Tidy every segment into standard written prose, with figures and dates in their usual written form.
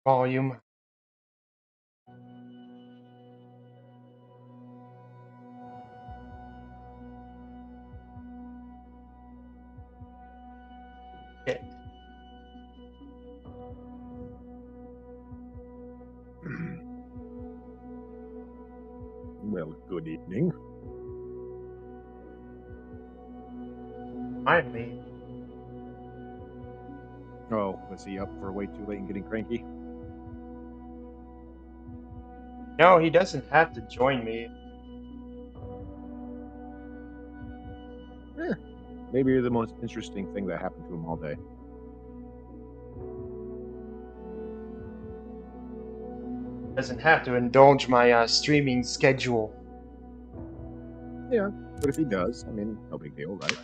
Volume. Yeah. Well, good evening. Finally. Oh, was he up for way too late and getting cranky? No, he doesn't have to join me. Maybe you're the most interesting thing that happened to him all day. Doesn't have to indulge my streaming schedule. Yeah, but if he does, I mean, no big deal, right?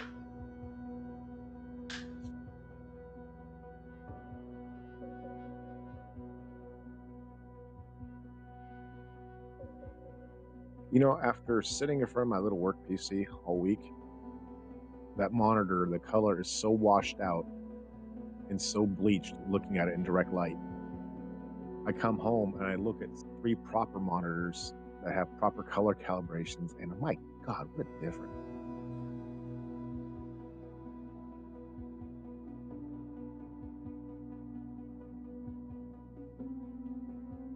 You know, after sitting in front of my little work PC all week, that monitor, the color is so washed out and so bleached looking at it in direct light. I come home and I look at 3 proper monitors that have proper color calibrations, and my God, what a difference.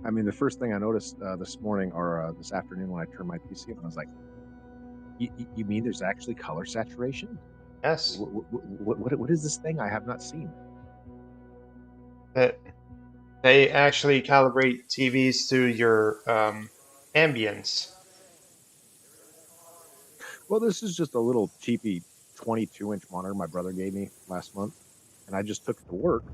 I mean, the first thing I noticed this morning or this afternoon when I turned my PC on, I was like, you mean there's actually color saturation? Yes. What is this thing I have not seen? That they actually calibrate TVs to your ambience. Well, this is just a little cheapy 22-inch monitor my brother gave me last month, and I just took it to work.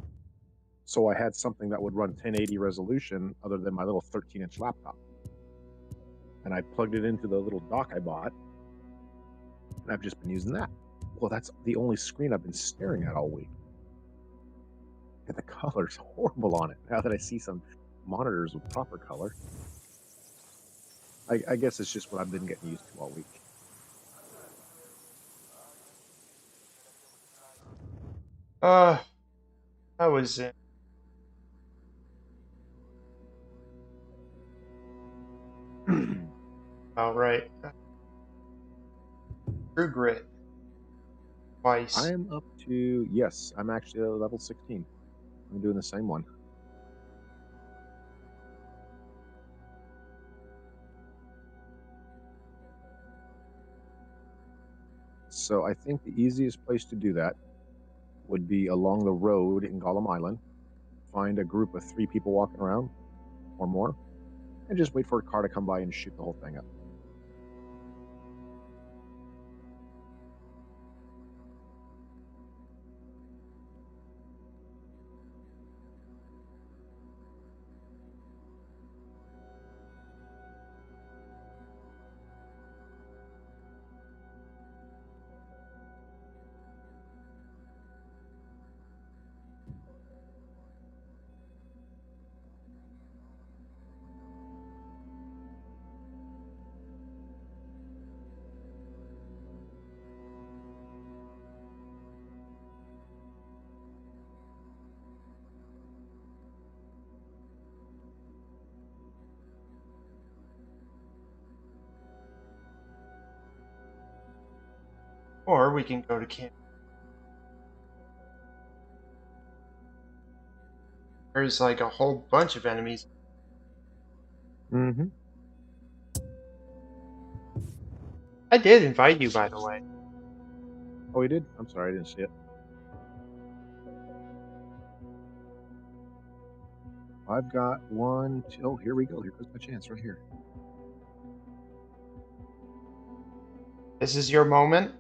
So I had something that would run 1080 resolution other than my little 13-inch laptop. And I plugged it into the little dock I bought, and I've just been using that. Well, that's the only screen I've been staring at all week. And the color's horrible on it. Now that I see some monitors with proper color, I guess it's just what I've been getting used to all week. I was in. All right. True Grit. Twice. I'm up to, yes, I'm actually at level 16. I'm doing the same one. So I think the easiest place to do that would be along the road in Gollum Island. Find a group of 3 people walking around or more, and just wait for a car to come by and shoot the whole thing up. Or we can go to camp. There's like a whole bunch of enemies. Mm-hmm. I did invite you, by the way. Oh, he did? I'm sorry, I didn't see it. I've got one. Oh, here we go. Here goes my chance right here. This is your moment.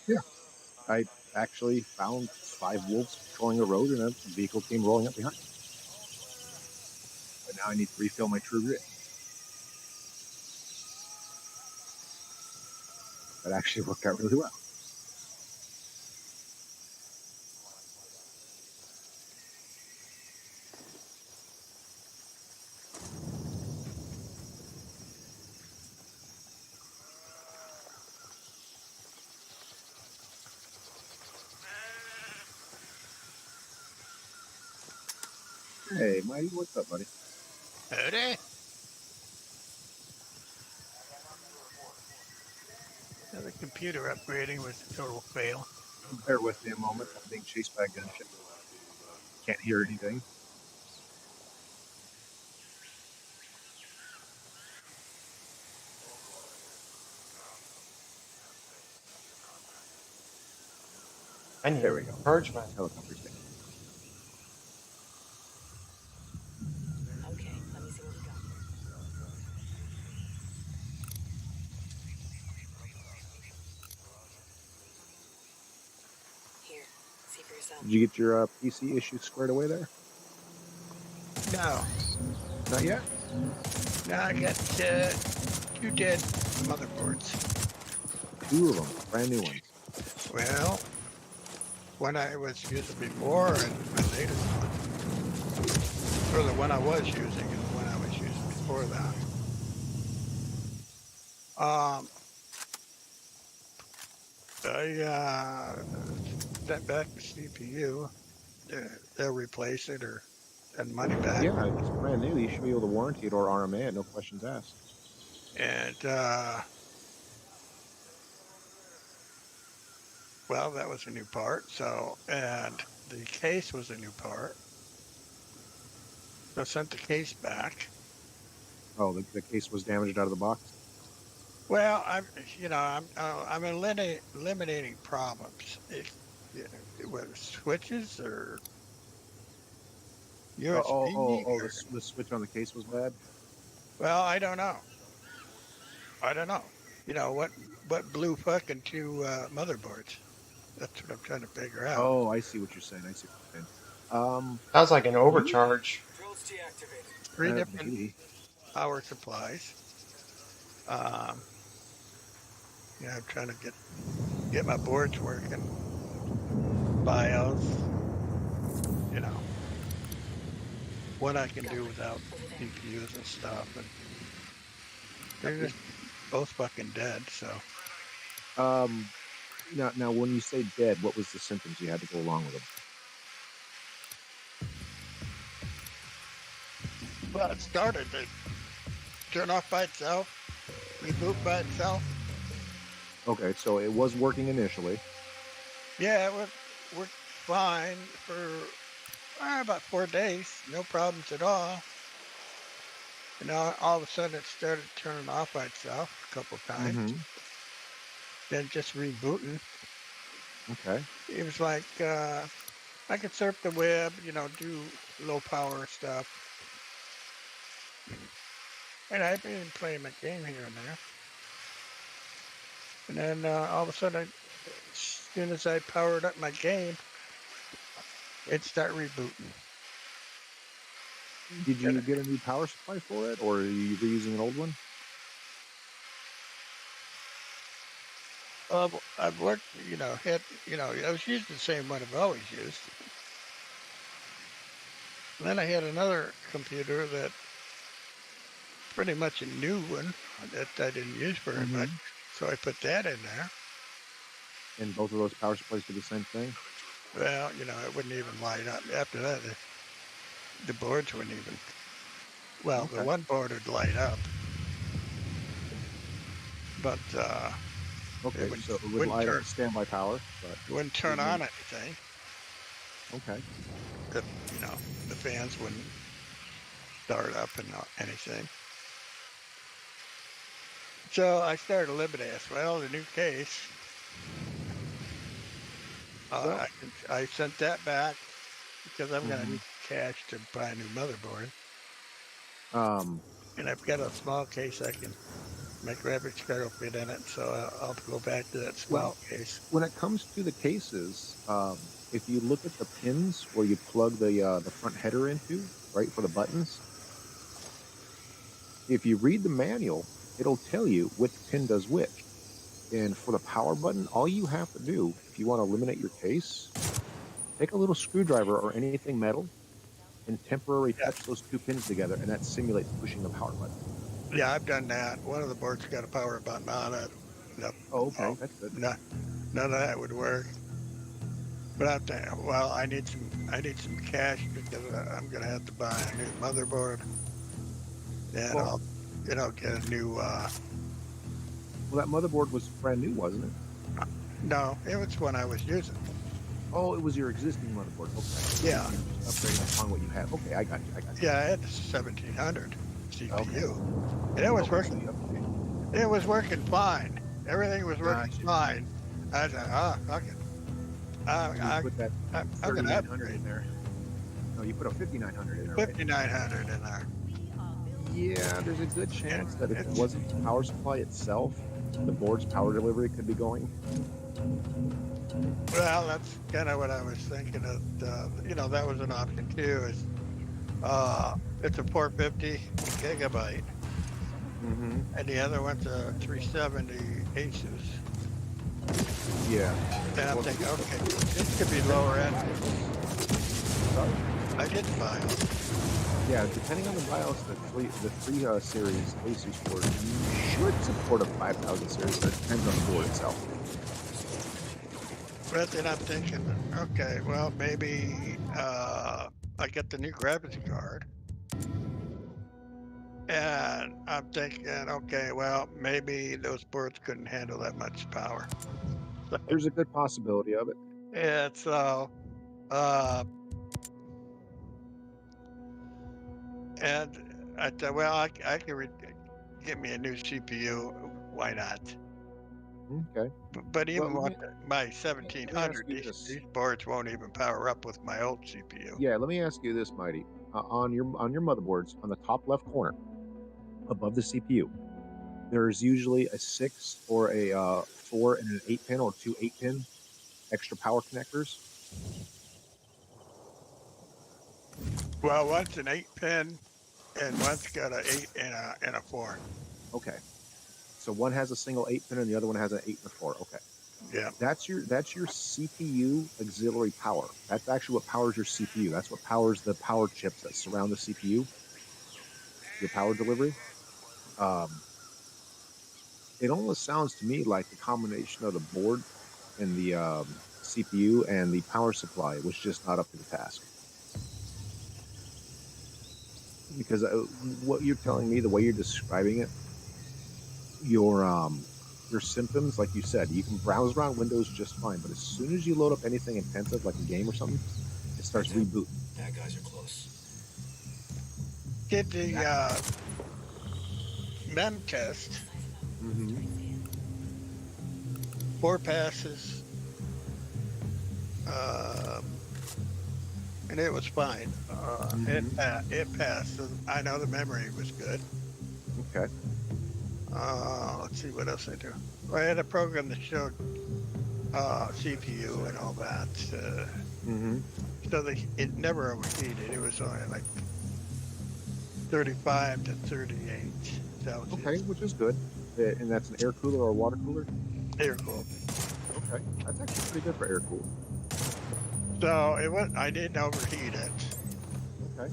Yeah. I actually found 5 wolves patrolling the road, and a vehicle came rolling up behind me. But now I need to refill my True Grit. That actually worked out really well. Hey, Mighty, what's up, buddy? Howdy. The computer upgrading was a total fail. Bear with me a moment. I'm being chased by a gunship. Can't hear anything. I need There we go. encouragement. Helicopter's down. Okay, let me see what we got here. Here, see for yourself. Did you get your PC issue squared away there? No, Not yet? I got 2 dead motherboards. 2 of them, brand new ones. Well, one I was using before and my latest one. Or the one I was using and the one I was using before that. I sent back the CPU. They'll replace it or send money back. Yeah, it's brand new. You should be able to warranty it or RMA it, no questions asked. And well, that was a new part. So, and the case was a new part. So I sent the case back. Oh, the case was damaged out of the box? Well, I'm eliminating problems. Whether switches or USB. The switch on the case was bad? Well, I don't know. You know what blew fucking 2 motherboards? That's what I'm trying to figure out. Oh, I see what you're saying. Sounds like an overcharge. Drones deactivated. 3 different Maybe. power supplies. Yeah, I'm trying to get my boards working. BIOS, what I can do without GPUs and stuff, and they're just both fucking dead. So Now, when you say dead, what was the symptoms you had to go along with them? well, it started to turn off by itself, reboot by itself. Okay, so it was working initially. Yeah, it worked fine for about 4 days, no problems at all. All of a sudden it started turning off by itself a couple times. Then just rebooting. Okay. It was like I could surf the web, do low power stuff. And I've been playing my game here and there. And then all of a sudden, as soon as I powered up my game, it started rebooting. Did you get a new power supply for it, or are you reusing an old one? I've worked, I was using the same one I've always used. And then I had another computer that pretty much a new one that I didn't use very much. So I put that in there. And both of those power supplies do the same thing? Well, it wouldn't even light up. After that, the boards wouldn't even. Well, Okay. The one board would light up, but Okay, it so it would light up standby power, but it wouldn't turn on anything. okay. The fans wouldn't start up and not anything. So I started to eliminate. Well, the new case. I sent that back because I'm going to need cash to buy a new motherboard. And I've got a small case my graphics card will fit in it, so I'll go back to that small case. When it comes to the cases, if you look at the pins where you plug the front header into, right, for the buttons, if you read the manual, it'll tell you which pin does which. And for the power button, all you have to do, if you want to eliminate your case, take a little screwdriver or anything metal and temporarily Yeah, touch those two pins together, and that simulates pushing the power button. yeah, I've done that. One of the boards got a power button on it. Nope. Oh, okay, Oh, that's good. no, none of that would work. But I'm thinking, well, I need some cash because I'm gonna have to buy a new motherboard, and Well, I'll, get a new. well, that motherboard was brand new, wasn't it? No, it was one I was using. Oh, it was your existing motherboard. Okay. Yeah, You're just upgrading upon what you had. Okay, I got you. I got you. yeah, I had a 1700 CPU, Okay. and it was Okay, so working. you upgraded. It was working fine. Everything was working Gotcha. fine. I said, fuck it. So you I, put that I'm gonna 3900 upgrade. in there. No, you put a 5900 in there, right? 5900 in there. Yeah, there's a good chance that if it It's- wasn't the power supply itself, the board's power delivery could be going. Well, that's kind of what I was thinking of. That was an option too. It's a 450 gigabyte, Mm-hmm. and the other one's a 370 Asus. Yeah. And I'm Well, thinking, okay, this could be lower end. sorry? I didn't buy them. Yeah, depending on the BIOS, the three series Asus board should support a 5000 series, but it depends on the board itself. But then I'm thinking, okay, well, maybe I get the new graphics card. And I'm thinking, okay, well, maybe those boards couldn't handle that much power. There's a good possibility of it. Yeah, so, and I thought, well, I can get me a new CPU. Why not? Okay. But even Well, with my let me ask 1700, you these, this. these boards won't even power up with my old CPU. Yeah, let me ask you this, Mighty. On your motherboards, on the top left corner, above the CPU, there's usually a 6 or a 4 and an 8 pin, or two 8-pin extra power connectors. Well, one's an 8-pin, and one's got an 8 and a 4. Okay. So one has a single 8-pin and the other one has an 8 and a 4. Okay. Yeah. That's your CPU auxiliary power. That's actually what powers your CPU. That's what powers the power chips that surround the CPU. Your power delivery. It almost sounds to me like the combination of the board and the CPU and the power supply was just not up to the task. Because what you're telling me, the way you're describing it, your symptoms, like you said, you can browse around Windows just fine, but as soon as you load up anything intensive, like a game or something, it starts rebooting. Bad guys are close. Did the mem test, Mm-hmm. 4 passes, and it was fine. It passed. So I know the memory was good. Okay. Let's see what else I do. Well, I had a program that showed CPU and all that. Mm-hmm. So it never overheated. It was only like 35 to 38 Celsius. Okay, which is good. And that's an air cooler or a water cooler? Air cooled. Okay. That's actually pretty good for air cooled. So I didn't overheat it. Okay.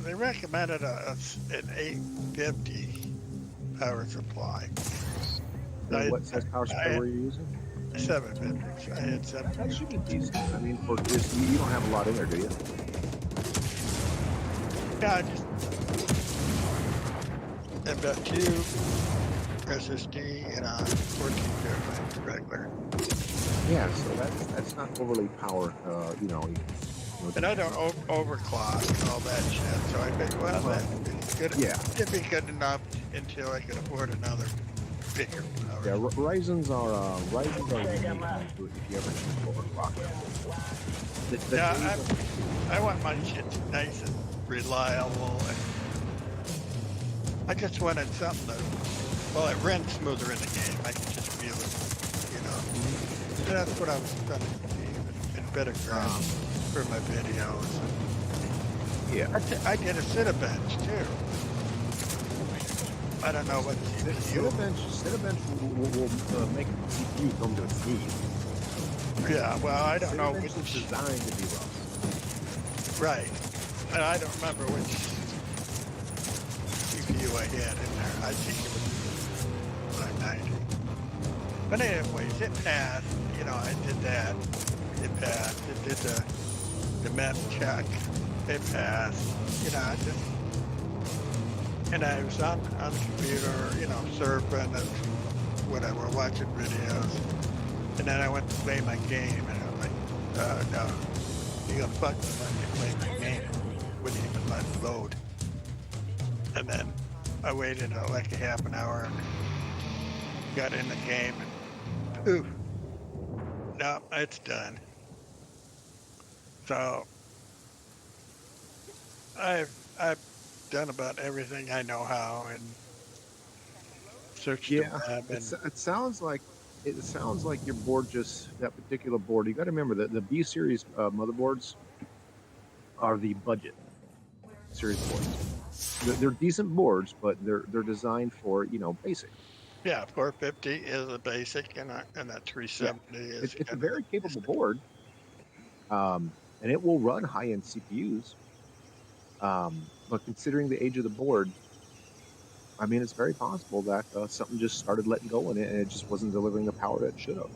They recommended an 850 power supply. And what size power supply were you using? 750. I had 750. That should be decent. I mean, for just, you don't have a lot in there, do you? Yeah, I've got 2 SSD and a 14 terabyte regular. Yeah, so that's not overly powered, And I don't overclock and all that shit. So I think, well, that's good. Yeah. It'd be good enough until I can afford another bigger power. Yeah, Ryzen's are unique if you ever choose to overclock them. Yeah, I want my shit nice and reliable, and I just wanted something that, well, it runs smoother in the game. I can just feel it, And that's what I was trying to achieve, and better graphics for my videos. Yeah. I did a Cinebench too. I don't know what CPU. Cinebench will make the CPU come to its knees. Yeah, well, I don't know which. Cinebench is designed to be rough. Right. And I don't remember which CPU I had in there. I think it was 990. But anyways, it passed. You know, I did that. It passed. It did the map check. It passed. You know, I just. And I was on the computer, you know, surfing and whatever, watching videos. And then I went to play my game, and I was like, no, you gonna fuck me let me play my game. Wouldn't even let it load. And then I waited like a half an hour and got in the game, and ooh, no, it's done. So I've done about everything I know how and searched the Yeah, web and it sounds like your board just that particular board. You got to remember that the B series motherboards are the budget series boards. They're decent boards, but they're designed for basic. yeah, 450 is a basic and a Yeah, 370 is it's a kind of the very capable basic. board, and it will run high end CPUs. But considering the age of the board, I mean, it's very possible that something just started letting go in it, and it just wasn't delivering the power that it should have.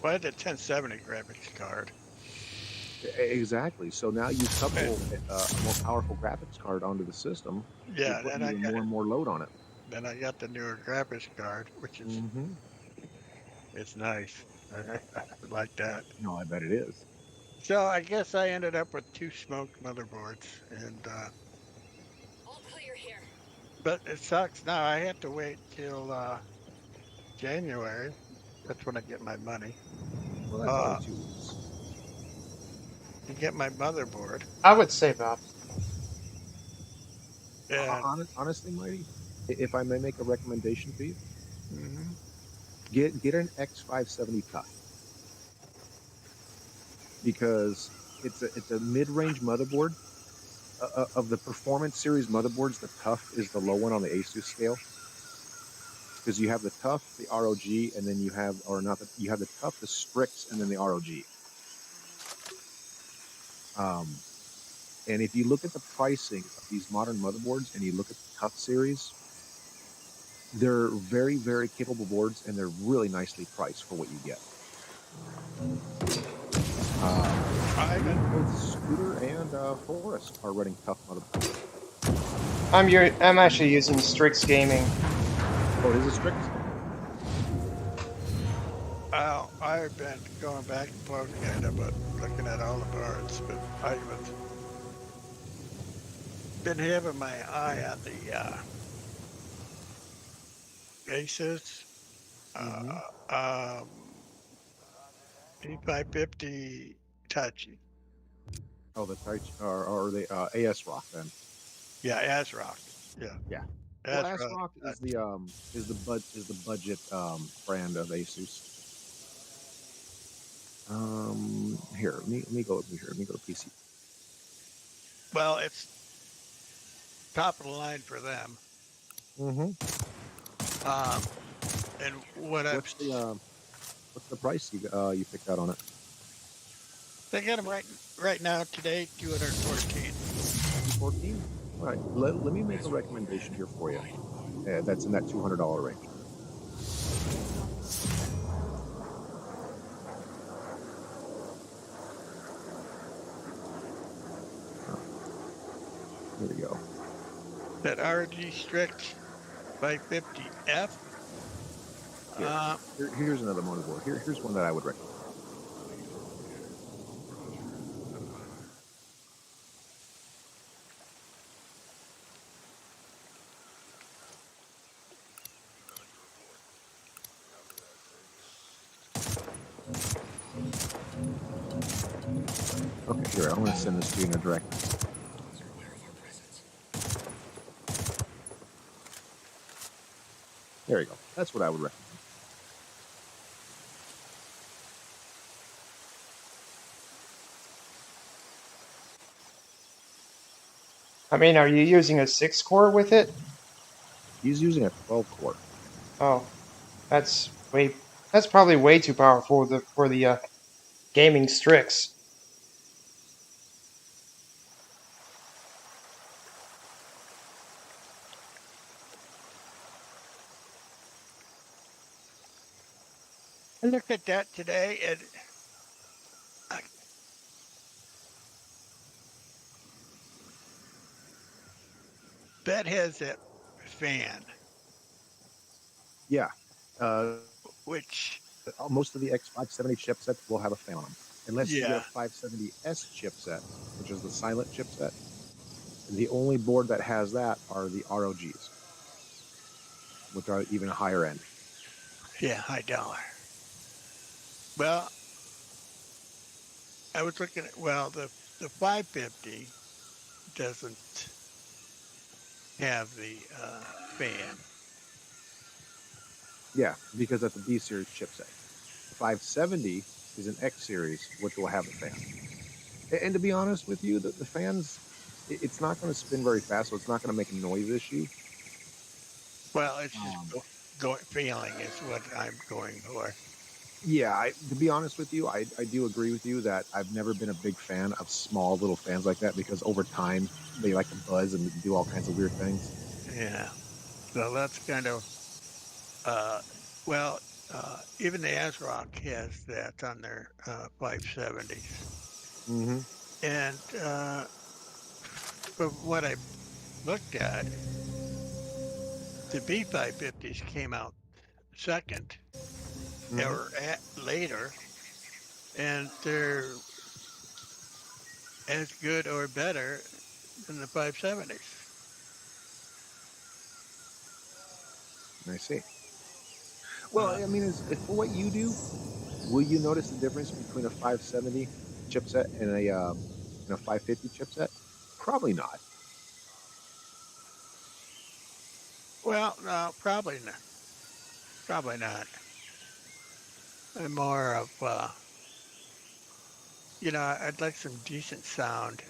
Well, I had a 1070 graphics card. Exactly. So now you And, couple a more powerful graphics card onto the system, you're yeah, putting even more and more load on it. then I got the newer graphics card, which is Hmm. it's nice. I like that. No, I bet it is. So I guess I ended up with two smoked motherboards, and All clear here. but it sucks now. I have to wait till January. That's when I get my money. Well, that's only Uh, 2 weeks. to get my motherboard, I would save up. and Honestly, Mighty, if I may make a recommendation to you, mhm. get an X570 Tough because it's a mid-range motherboard. Of the performance series motherboards, the Tough is the low one on the Asus scale because you have the Tough, the ROG, and then you have or not the, you have the Tough, the Strix, and then the ROG. Um, and if you look at the pricing of these modern motherboards and you look at the Tough series, they're very, very capable boards and they're really nicely priced for what you get. I got Both Scooter and Forrest are running Tough motherboards. I'm actually using Strix Gaming. Oh, it is a Strix? I've been going back and forth kind of, but looking at all the boards, but I've been having my eye on the Asus. Mm-hmm. Um, P550 Touch. Oh, the Touch or the AS Rock then. Yeah, ASRock. Yeah, Yeah. Well, ASRock. ASRock is the budget brand of Asus. Here, let me go over here. Let me go to PC. Well, it's top of the line for them. Mm-hmm. Um, and What's the price you picked out on it? they got them right now today, 214. 14. All right. Let me make a recommendation here for you. That's in that $200 range. Here we go. That RG Strix 550F. Here's another motherboard. Here's one that I would recommend. Okay, here, I'm going to send this to you in a direct. There you go. That's what I would recommend. I mean, are you using a 6 core with it? He's using a 12 core. Oh, that's way. That's probably way too powerful for the gaming Strix. I looked at that today, and I bet has that fan, Yeah. which, Most of the X570 chipsets will have a fan on them. Unless you get a yeah, 570S chipset, which is the silent chipset. The only board that has that are the ROGs, which are even higher end. yeah, high dollar. Well, I was looking at, well, the 550 doesn't have the fan. Yeah, because that's a B series chipset. 570 is an X series, which will have a fan. And to be honest with you, the fans, it's not going to spin very fast, so it's not going to make a noise issue. Well, it's just Um, going failing is what I'm going for. yeah, to be honest with you, I do agree with you that I've never been a big fan of small little fans like that because over time they like to buzz and do all kinds of weird things. Yeah. So that's kind of uh well, even the ASRock has that on their 570s. Mm-hmm. And from what I looked at, the B550s came out second Mm-hmm. or later, and they're as good or better than the 570s. I see. Well, Uh, I mean, for what you do, will you notice the difference between a 570 chipset and a 550 chipset? Probably not. well, no, probably not. Probably not. I'm more of, I'd like some decent sound.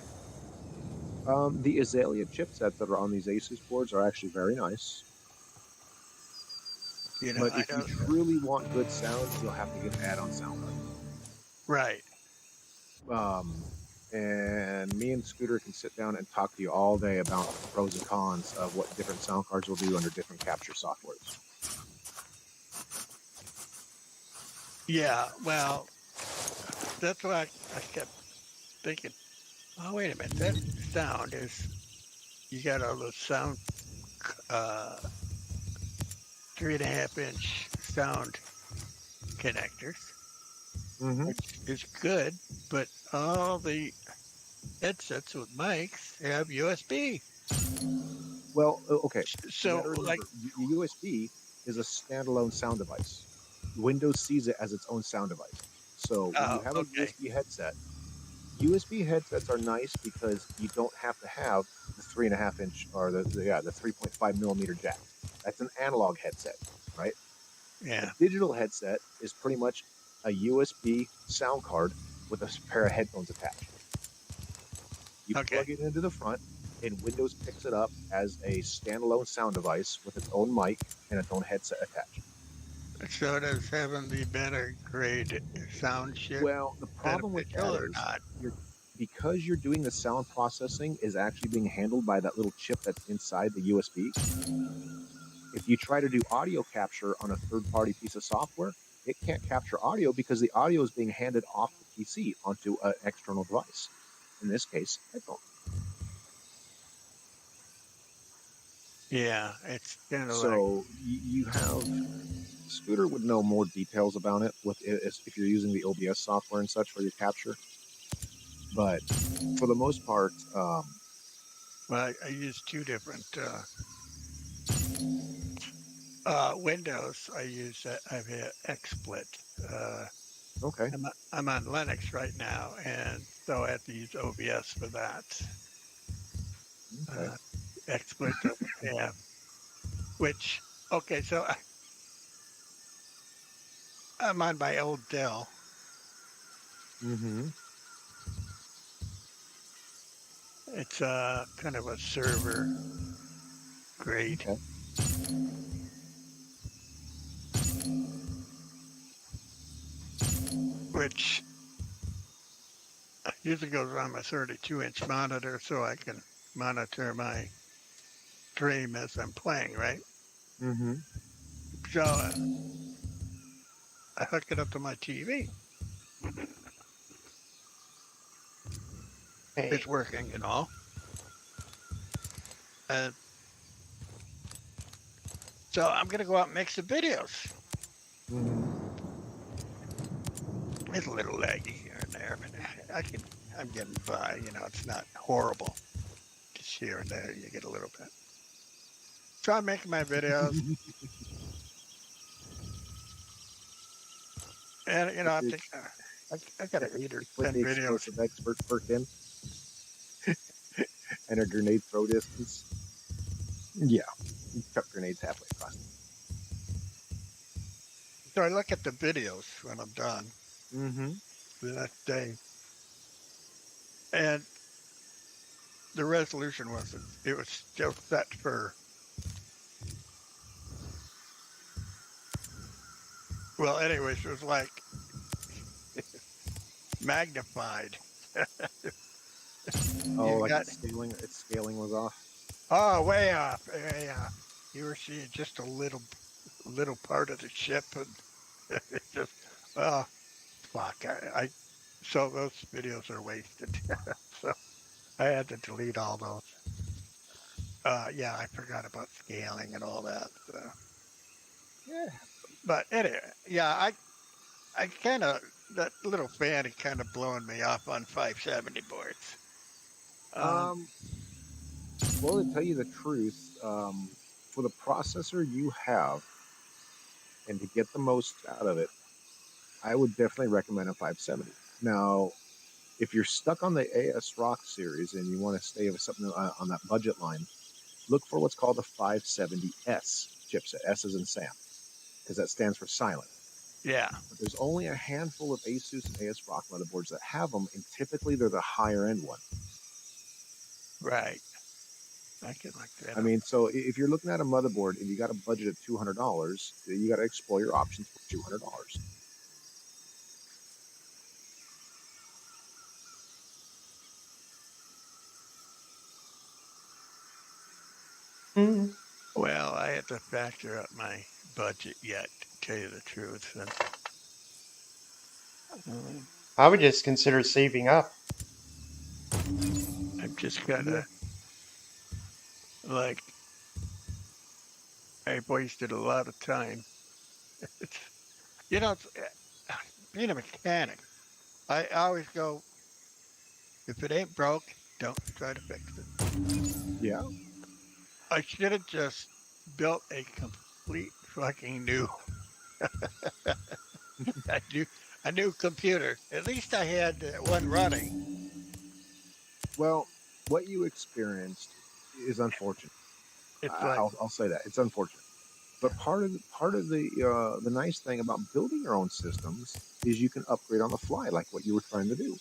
The Azalea chipsets that are on these Asus boards are actually very nice. But I if you don't. truly want good sound, you'll have to get an add-on sound card. Right. And me and Scooter can sit down and talk to you all day about the pros and cons of what different sound cards will do under different capture softwares. Yeah. Well, that's why I kept thinking, oh, wait a minute. That sound is, you got all those sound, uh, 3.5-inch sound connectors, Mm-hmm. which is good, but all the headsets with mics have USB. Well, okay. You got So, to like, remember, USB is a standalone sound device. Windows sees it as its own sound device. So when you oh, have a okay. USB headset, USB headsets are nice because you don't have to have the 3.5 inch or the 3.5 millimeter jack. That's an analog headset, right? A Yeah. digital headset is pretty much a USB sound card with a pair of headphones attached. You Okay. plug it into the front, and Windows picks it up as a standalone sound device with its own mic and its own headset attached. So does having the better grade sound shit Well, the problem with beneficial that or is not? you're because you're doing the sound processing is actually being handled by that little chip that's inside the USB. If you try to do audio capture on a third-party piece of software, it can't capture audio because the audio is being handed off the PC onto an external device. In this case, headphones. Yeah, it's kind of like, So you have Scooter would know more details about it with if you're using the OBS software and such for your capture. But for the most part, well, I use two different Windows. I use I've had XSplit. Uh, okay, I'm on Linux right now, and so I have to use OBS for that. okay. Uh, XSplit doesn't have, which, okay, so I'm on my old Dell, Mm-hmm. It's kind of a server grade, Okay. which usually goes on my 32-inch monitor so I can monitor my stream as I'm playing, right? Mm-hmm. So I hook it up to my TV. Hey, It's working and all. And so I'm going to go out and make some videos. Mm-hmm. It's a little laggy here and there, but I'm getting by. It's not horrible. Just here and there, you get a little bit. So I'm making my videos, and Put I the, think I got 8 or put 10 the videos. explosive expert perk in and a grenade throw distance. Yeah. You chuck grenades halfway across. So I look at the videos when I'm done Mm-hmm. the next day, and the resolution wasn't. It was still set for. Well, anyways, it was like magnified. Oh, You like got its scaling was off. way off, way off. You were seeing just a little part of the ship, and it's just oh fuck. So those videos are wasted. So I had to delete all those. Yeah, I forgot about scaling and all that. So. Yeah. But anyway, yeah, I kind of that little fan is kind of blowing me off on 570 boards. Um, Um, well, to tell you the truth, for the processor you have, and to get the most out of it, I would definitely recommend a 570. Now, if you're stuck on the AS Rock series and you want to stay with something on that budget line, look for what's called a 570S chipset. S is in Sam, because that stands for silent. yeah, But there's only a handful of Asus and AS Rock motherboards that have them, and typically they're the higher end one. right. I can look that I up. mean, so if you're looking at a motherboard and you got a budget of $200, you got to explore your options for $200. mm, Well, I had to factor up my budget yet, to tell you the truth. And, I would just consider saving up. I'm just Yeah. gonna like I've wasted a lot of time. It's it's, being a mechanic. I always go, if it ain't broke, don't try to fix it. Yeah. I should have just built a complete fucking new a new a new computer. At least I had one running. Well, what you experienced is unfortunate. It's like I'll say that it's unfortunate. But part of the nice thing about building your own systems is you can upgrade on the fly, like what you were trying to do.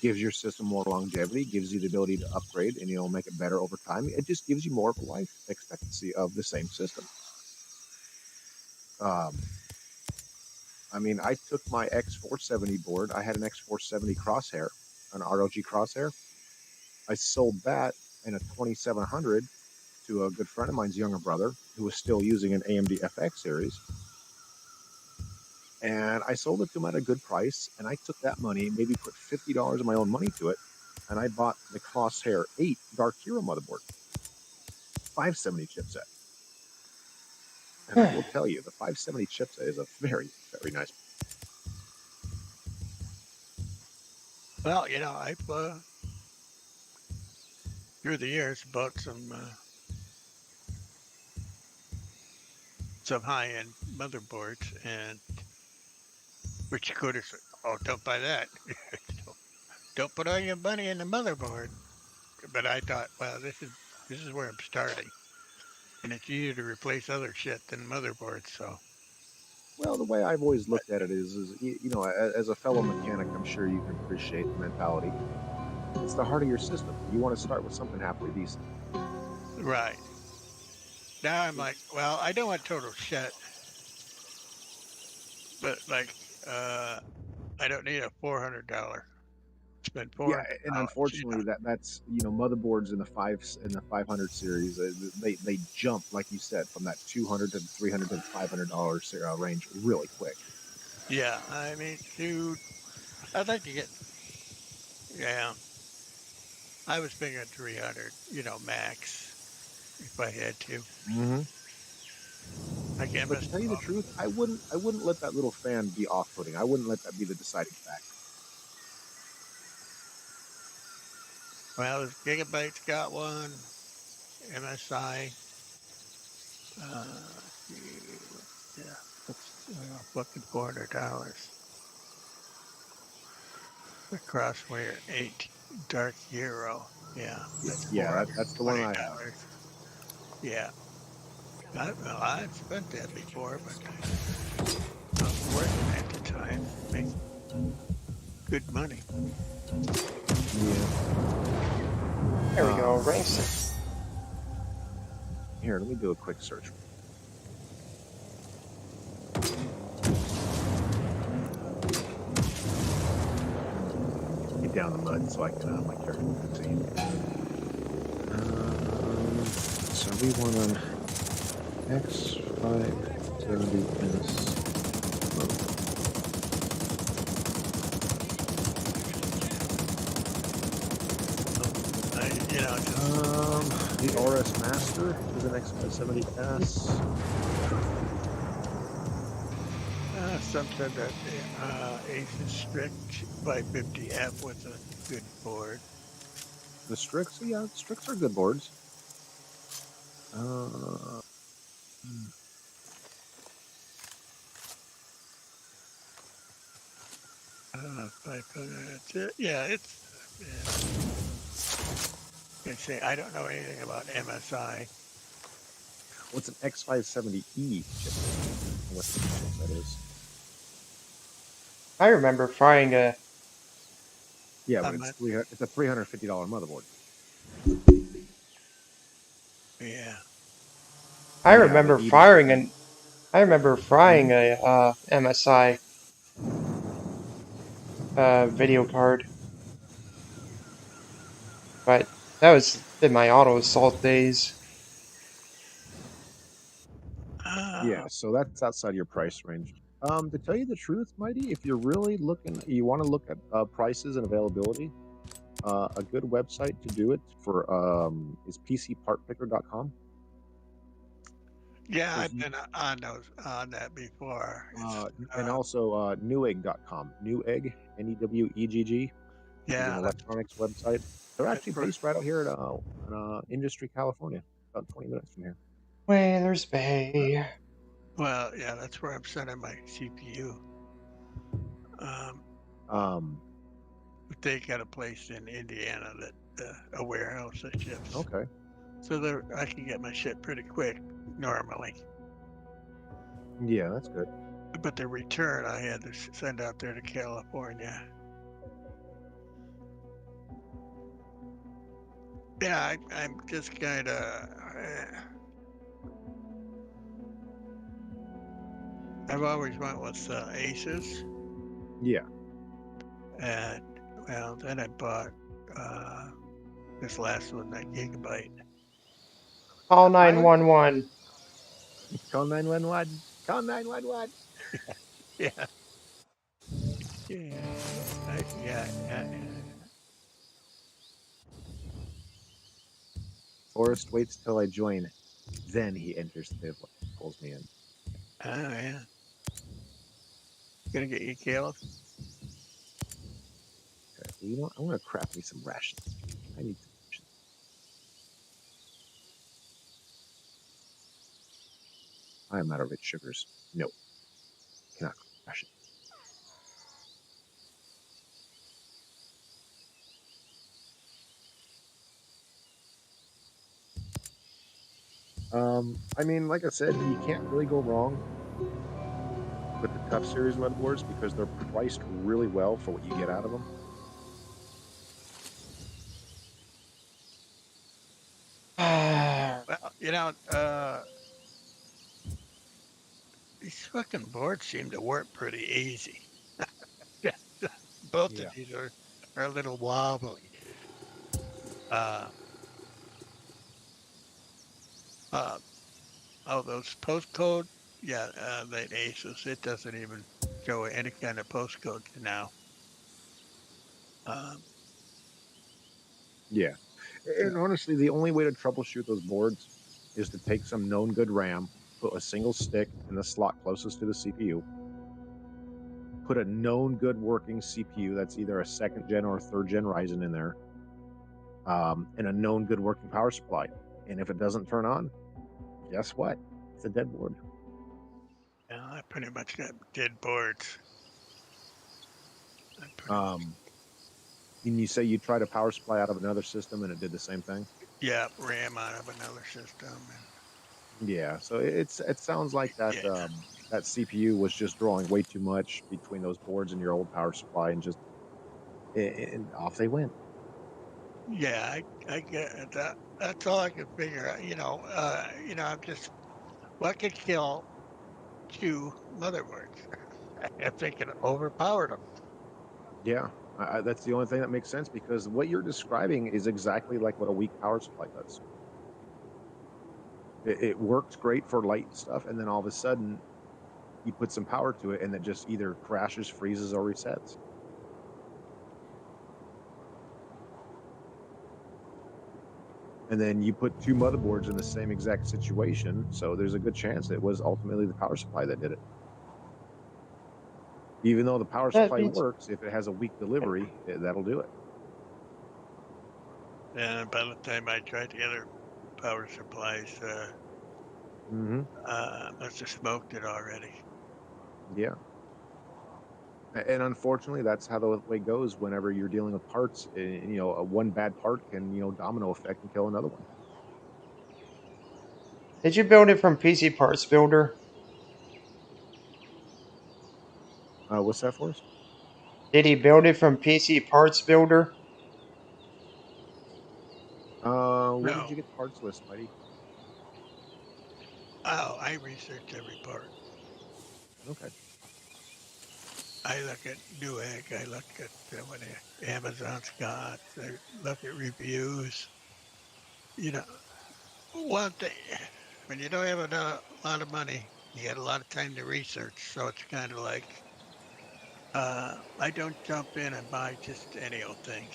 Gives your system more longevity, gives you the ability to upgrade, and make it better over time. It just gives you more of a life expectancy of the same system. Um, I mean, I took my X470 board. I had an X470 Crosshair, an ROG Crosshair. I sold that in a 2700 to a good friend of mine's younger brother who was still using an AMD FX series. And I sold it to him at a good price. And I took that money, maybe put $50 of my own money to it. And I bought the Crosshair 8 Dark Hero motherboard, 570 chipset. And I will tell you, the 570 chipset is a very, very nice. well, I've through the years bought some high end motherboards, and which you could have said, oh, don't buy that. Don't put all your money in the motherboard. But I thought, well, this is where I'm starting, and it's easier to replace other shit than motherboards. So Well, the way I've always looked at it is as a fellow mechanic, I'm sure you can appreciate the mentality. It's the heart of your system. You want to start with something halfway decent. Right. Now I'm like, well, I don't want total shit, but like, I don't need a $400. Spend Yeah, $400. and You know? unfortunately, that's motherboards in the 500 series. They jump, like you said, from that 200 to the 300 to the $500 range really quick. Yeah, I mean, dude, I'd like to get. Yeah, I was thinking 300. Max if I had to. Mm-hmm. Like But to MS. tell you the truth, I wouldn't let that little fan be off-putting. I wouldn't let that be the deciding factor. Well, this Gigabyte's got one. MSI. Yeah, that's fucking $400. The Crosswire 8 Dark Hero. Yeah, that's Yeah, that's the one I have. $420. Yeah, I've spent that before, but I was working at the time, making good money. Yeah. There we go. Rank 6. Here, let me do a quick search. Get down the mud so I can my character can see. So we want an X570S. The RS Master is an X570S. Something that Asus Strict 550F was a good board. The Strix, yeah, the Strix are good boards. Uh, 500. That's it. Yeah, it's. I say I don't know anything about MSI. what's an X570E chip? What chip that is? I remember frying a. Yeah, but it's a $350 motherboard. Yeah. I remember frying an. I remember frying a MSI video card, but that was in my auto assault days. Yeah, so that's outside your price range. To tell you the truth, Mighty, if you're really you want to look at prices and availability, a good website to do it for is pcpartpicker.com. Yeah, I've been on that before. And also newegg.com. Newegg, Newegg, is an Yeah, electronics website. They're actually where, based right out here in Industry, California, about 20 minutes from here. Whalers Bay. well, yeah, that's where I'm sending my CPU. But they got a place in Indiana that a warehouse that ships. Okay. So there, I can get my shit pretty quick normally. Yeah, that's good. But the return I had to send out there to California. Yeah, I'm just kind of. I've always went with Aces, Yeah. and well, then I bought this last one, that Gigabyte. Call 911. Call 911. Call 911. Yeah, yeah, yeah. Forrest waits till I join. Then he enters the bivouac, pulls me in. Oh yeah. Gonna get you killed. Okay, well, you know what? I'm going to craft me some rations. I need some rations. I am out of rich sugars. No, cannot ration. I mean, like I said, you can't really go wrong with the Tough Series motherboards because they're priced really well for what you get out of them. You know, these fucking boards seem to work pretty easy. Yeah, both of Yeah. these are a little wobbly. Uh, uh, oh, those postcode, yeah, that Asus, it doesn't even show any kind of postcodes now. Um, Yeah. And honestly, the only way to troubleshoot those boards is to take some known good RAM, put a single stick in the slot closest to the CPU, put a known good working CPU that's either a second gen or a third gen Ryzen in there, and a known good working power supply. And if it doesn't turn on, guess what? It's a dead board. yeah, I pretty much got dead boards. I pretty much, Um, and you say you tried a power supply out of another system and it did the same thing? yeah, RAM out of another system, and Yeah. So it sounds like that yeah, that CPU was just drawing way too much between those boards and your old power supply, and just and off they went. yeah, I get it. That's all I can figure out. I'm just what could kill two motherboards? I think it overpowered them. Yeah, that's the only thing that makes sense because what you're describing is exactly like what a weak power supply does. It works great for light stuff, and then all of a sudden you put some power to it, and it just either crashes, freezes, or resets. And then you put two motherboards in the same exact situation, so there's a good chance it was ultimately the power supply that did it. Even though the power That supply means works, if it has a weak delivery, that'll do it. And by the time I tried the other power supplies, Hmm. must have smoked it already. Yeah. And unfortunately, that's how the way it goes whenever you're dealing with parts. A one bad part can, domino effect and kill another one. did you build it from PC Parts Builder? What's that for us? Did he build it from PC Parts Builder? Where did No. you get the parts list, Mighty? Oh, I research every part. Okay. I look at Newegg. I look at what Amazon's got. I look at reviews. You know, one thing, when you don't have a lot of money, you got a lot of time to research. So it's kind of like I don't jump in and buy just any old thing.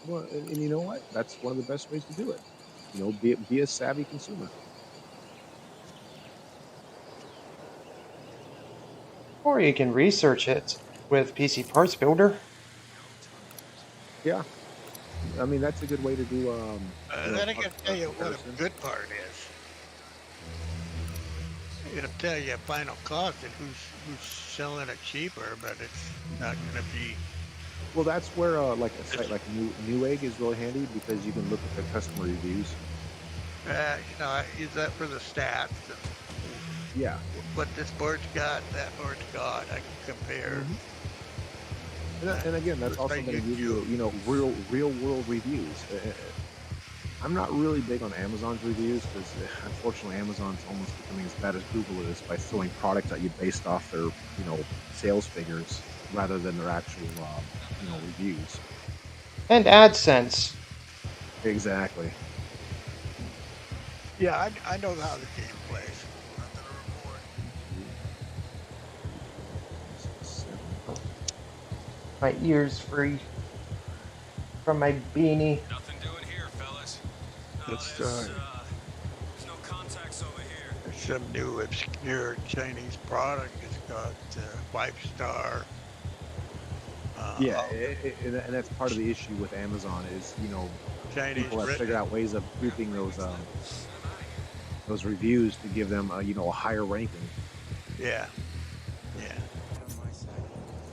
Well, and you know what? That's one of the best ways to do it. Be a savvy consumer. Or you can research it with PC Parts Builder. Yeah. I mean, that's a good way to do, Then I can tell part you what a comparison. good part is. It'll tell you final cost and who's selling it cheaper, but it's not going to be. Well, that's where like a site like Newegg is really handy because you can look at the customer reviews. I use that for the stats and Yeah. what this board's got, that board's got. I can compare. Mhm. And again, that's Just also like going to give YouTube. you, real world reviews. I'm not really big on Amazon's reviews because unfortunately Amazon's almost becoming as bad as Google is by throwing products at you based off their, sales figures rather than their actual, reviews. And AdSense. Exactly. Yeah, I know how the game plays. My ears free from my beanie. Nothing doing here, fellas. It's There's no contacts over here. there's some new obscure Chinese product. It's got 5-star. Yeah, and that's part of the issue with Amazon is, Chinese people have figured written. out ways of grouping those reviews to give them, a higher ranking. Yeah, yeah,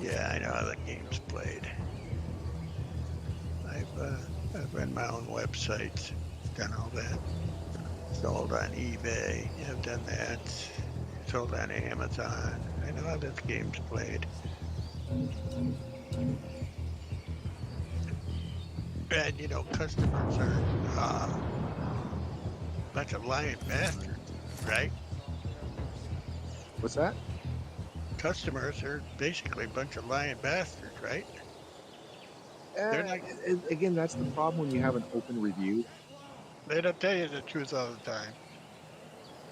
yeah. I know how the game's played. I've run my own websites, done all that. Sold on eBay. I've done that. Sold on Amazon. I know how this game's played. And customers are Bunch of lying bastards, right? What's that? Customers are basically a bunch of lying bastards, right? They're not. Again, that's the problem when you have an open review. They don't tell you the truth all the time.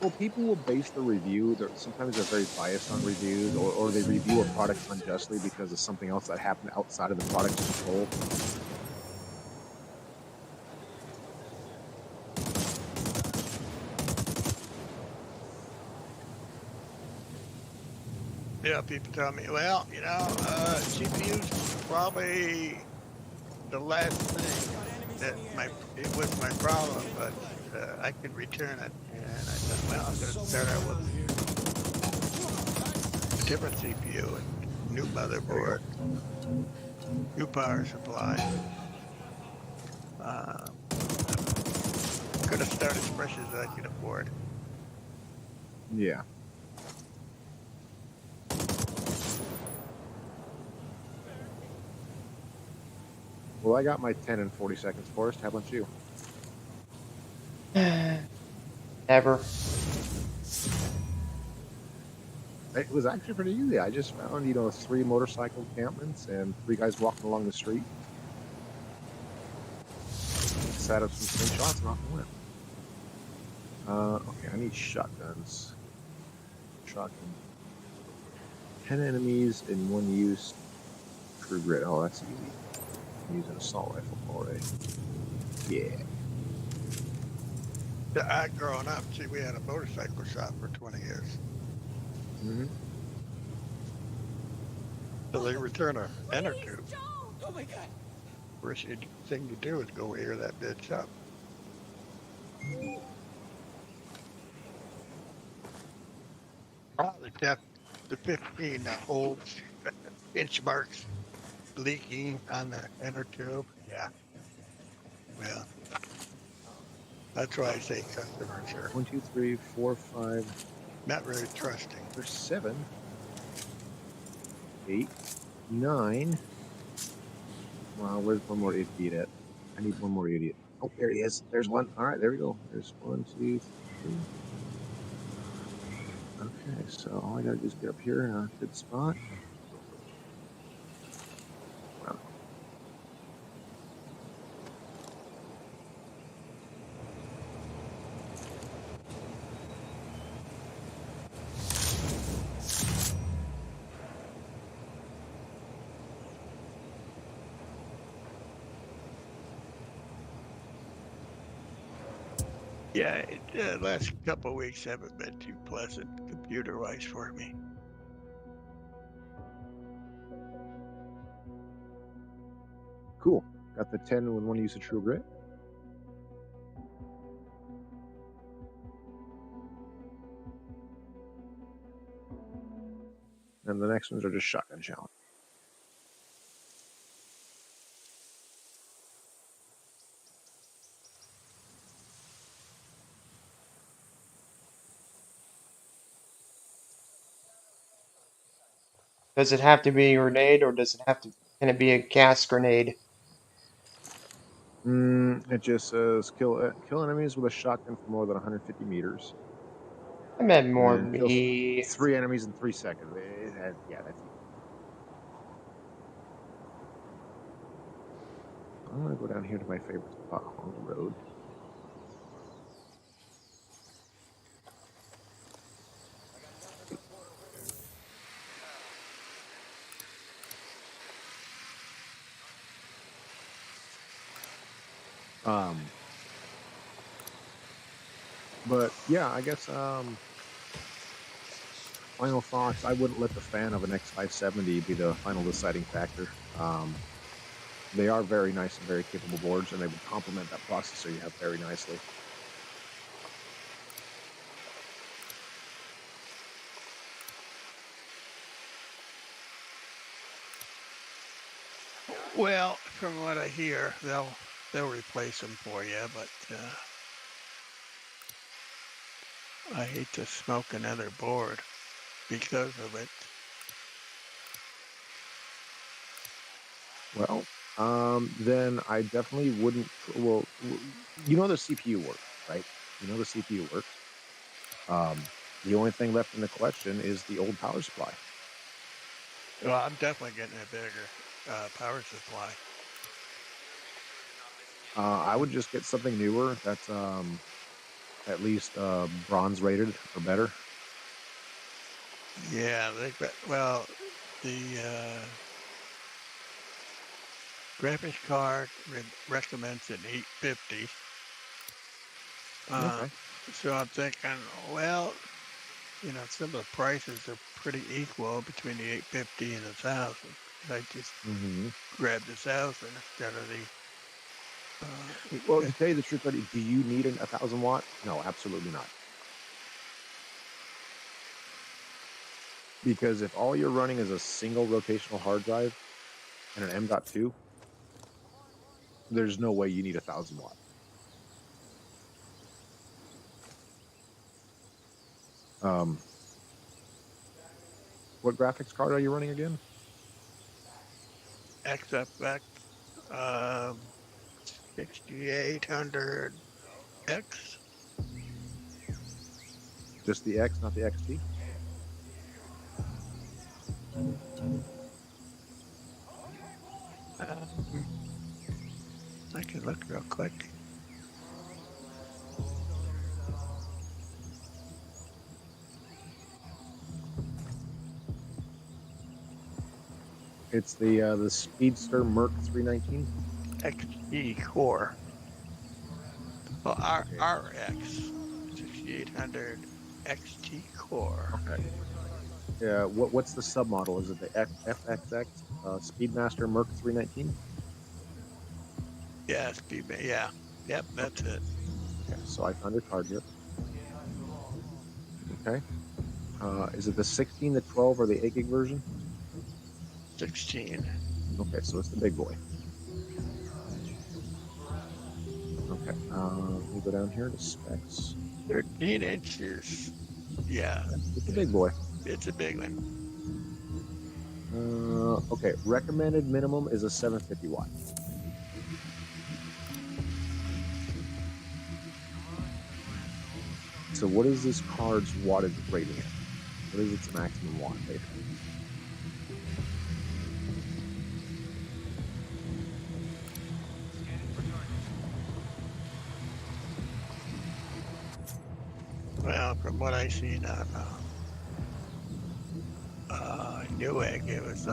Well, people will base the review. Sometimes they're very biased on reviews, or they review a product unjustly because of something else that happened outside of the product's control. Yeah, people tell me, well, CPU's probably the last thing that it was my problem, but I could return it. And I said, well, I'm going to start out with a different CPU and new motherboard, new power supply. Going to start as fresh as I can afford. Yeah. Well, I got my 10 and 40 seconds, Forrest. How about you? Never. It was actually pretty easy. I just found, 3 motorcycle encampments and 3 guys walking along the street. Set up some slingshots and off I went. Okay, I need shotguns. Shotgun. 10 enemies in 1 use. True grit. Oh, that's easy. I'm using assault rifle already. Yeah. Growing up, see, we had a motorcycle shop for 20 years. Mm-hmm. So they return a inner Please tube. don't! Oh my god! First thing you do is go air that bitch up. The 15 holes, inch marks leaking on the inner tube. Yeah, well, that's why I say customers are 1, 2, 3, 4, 5, not very trusting. there's 7, 8, 9. Wow, where's one more idiot at? I need one more idiot. Oh, there he is. There's one. All right, there we go. There's 1, 2, 3. Okay, so all I gotta do is get up here in a good spot. Wow. Yeah, the last couple of weeks haven't been too pleasant computer-wise for me. Cool. Got the 10 when one use of true grit. And the next ones are just shotgun challenge. Does it have to be a grenade, or does it have to? Can it be a gas grenade? It just says kill enemies with a shotgun for more than 150 meters. I meant And more then kill me. 3 enemies in 3 seconds. Yeah, that's easy. I'm gonna go down here to my favorite spot on the road. But yeah, I guess final thoughts. I wouldn't let the fan of an X570 be the final deciding factor. They are very nice and very capable boards, and they would complement that processor you have very nicely. Well, from what I hear, they'll replace them for you, but I hate to smoke another board because of it. Well, then I definitely wouldn't. Well, you know the CPU work, right? You know the CPU works. The only thing left in the collection is the old power supply. Well, I'm definitely getting a bigger power supply. I would just get something newer that's at least bronze rated or better. Yeah, well, the graphics card recommends an 850. Okay. So I'm thinking, well, you know, some of the prices are pretty equal between the 850 and 1,000. I just Mm-hmm. grabbed 1,000 instead of the. Well, to tell you the truth, buddy, do you need a 1,000 watt? No, absolutely not. Because if all you're running is a single rotational hard drive and an M.2, there's no way you need 1,000 watt. What graphics card are you running again? XFX 6800X. Just the X, not the XT? I can look real quick. It's the Speedster Merc 319. XT Core. Well, RX 6800 XT Core. Okay. Yeah. What's the submodel? Is it the FXX Speedmaster Merc 319? Yeah, yeah. Yep, that's it. Okay. So I found your card here. Okay. Is it the 16, the 12, or the 8 gig version? 16. Okay, so it's the big boy. Okay. Let me go down here to specs. 13 inches. Yeah, It's a big boy. it's a big one. Okay, recommended minimum is a 750 watt. So what is this card's wattage rating at? What is its maximum watt rating? Well, from what I seen on Newegg, it was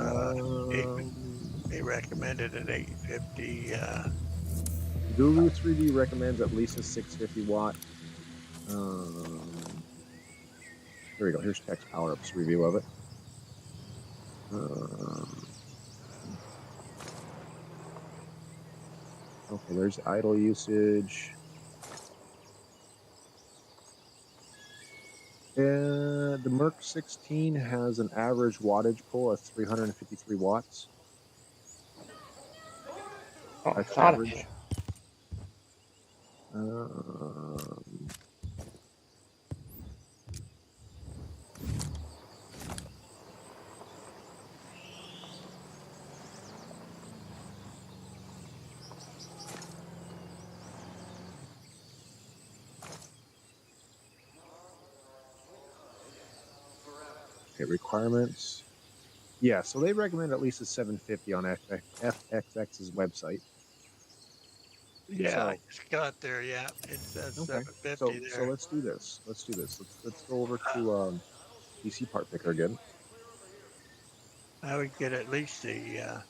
they recommended an 850. Guru 3D recommends at least a 650 watt. Here we go. Here's Text Power Up's review of it. Okay, there's idle usage. The Merc 16 has an average wattage pull of 353 watts. Oh, That's it's not average. Okay, requirements. Yeah, so they recommend at least a 750 on FXX's website. Yeah, So, I just got there. Yeah, it says okay. 750 So there. let's do this. Let's go over to PC Part Picker again. I would get at least the.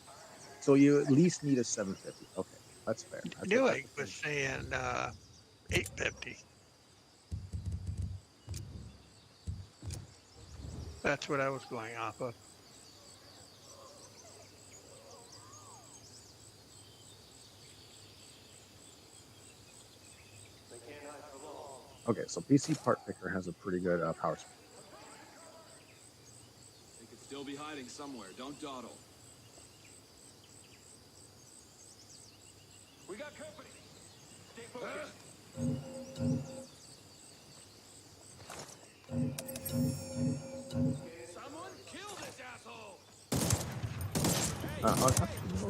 So you at least need a 750. Okay, that's fair. Newegg was saying 850. That's what I was going off of. Okay, so PC Part Picker has a pretty good power supply. They could still be hiding somewhere. Don't dawdle. We got company. Stay focused. Someone kill this asshole.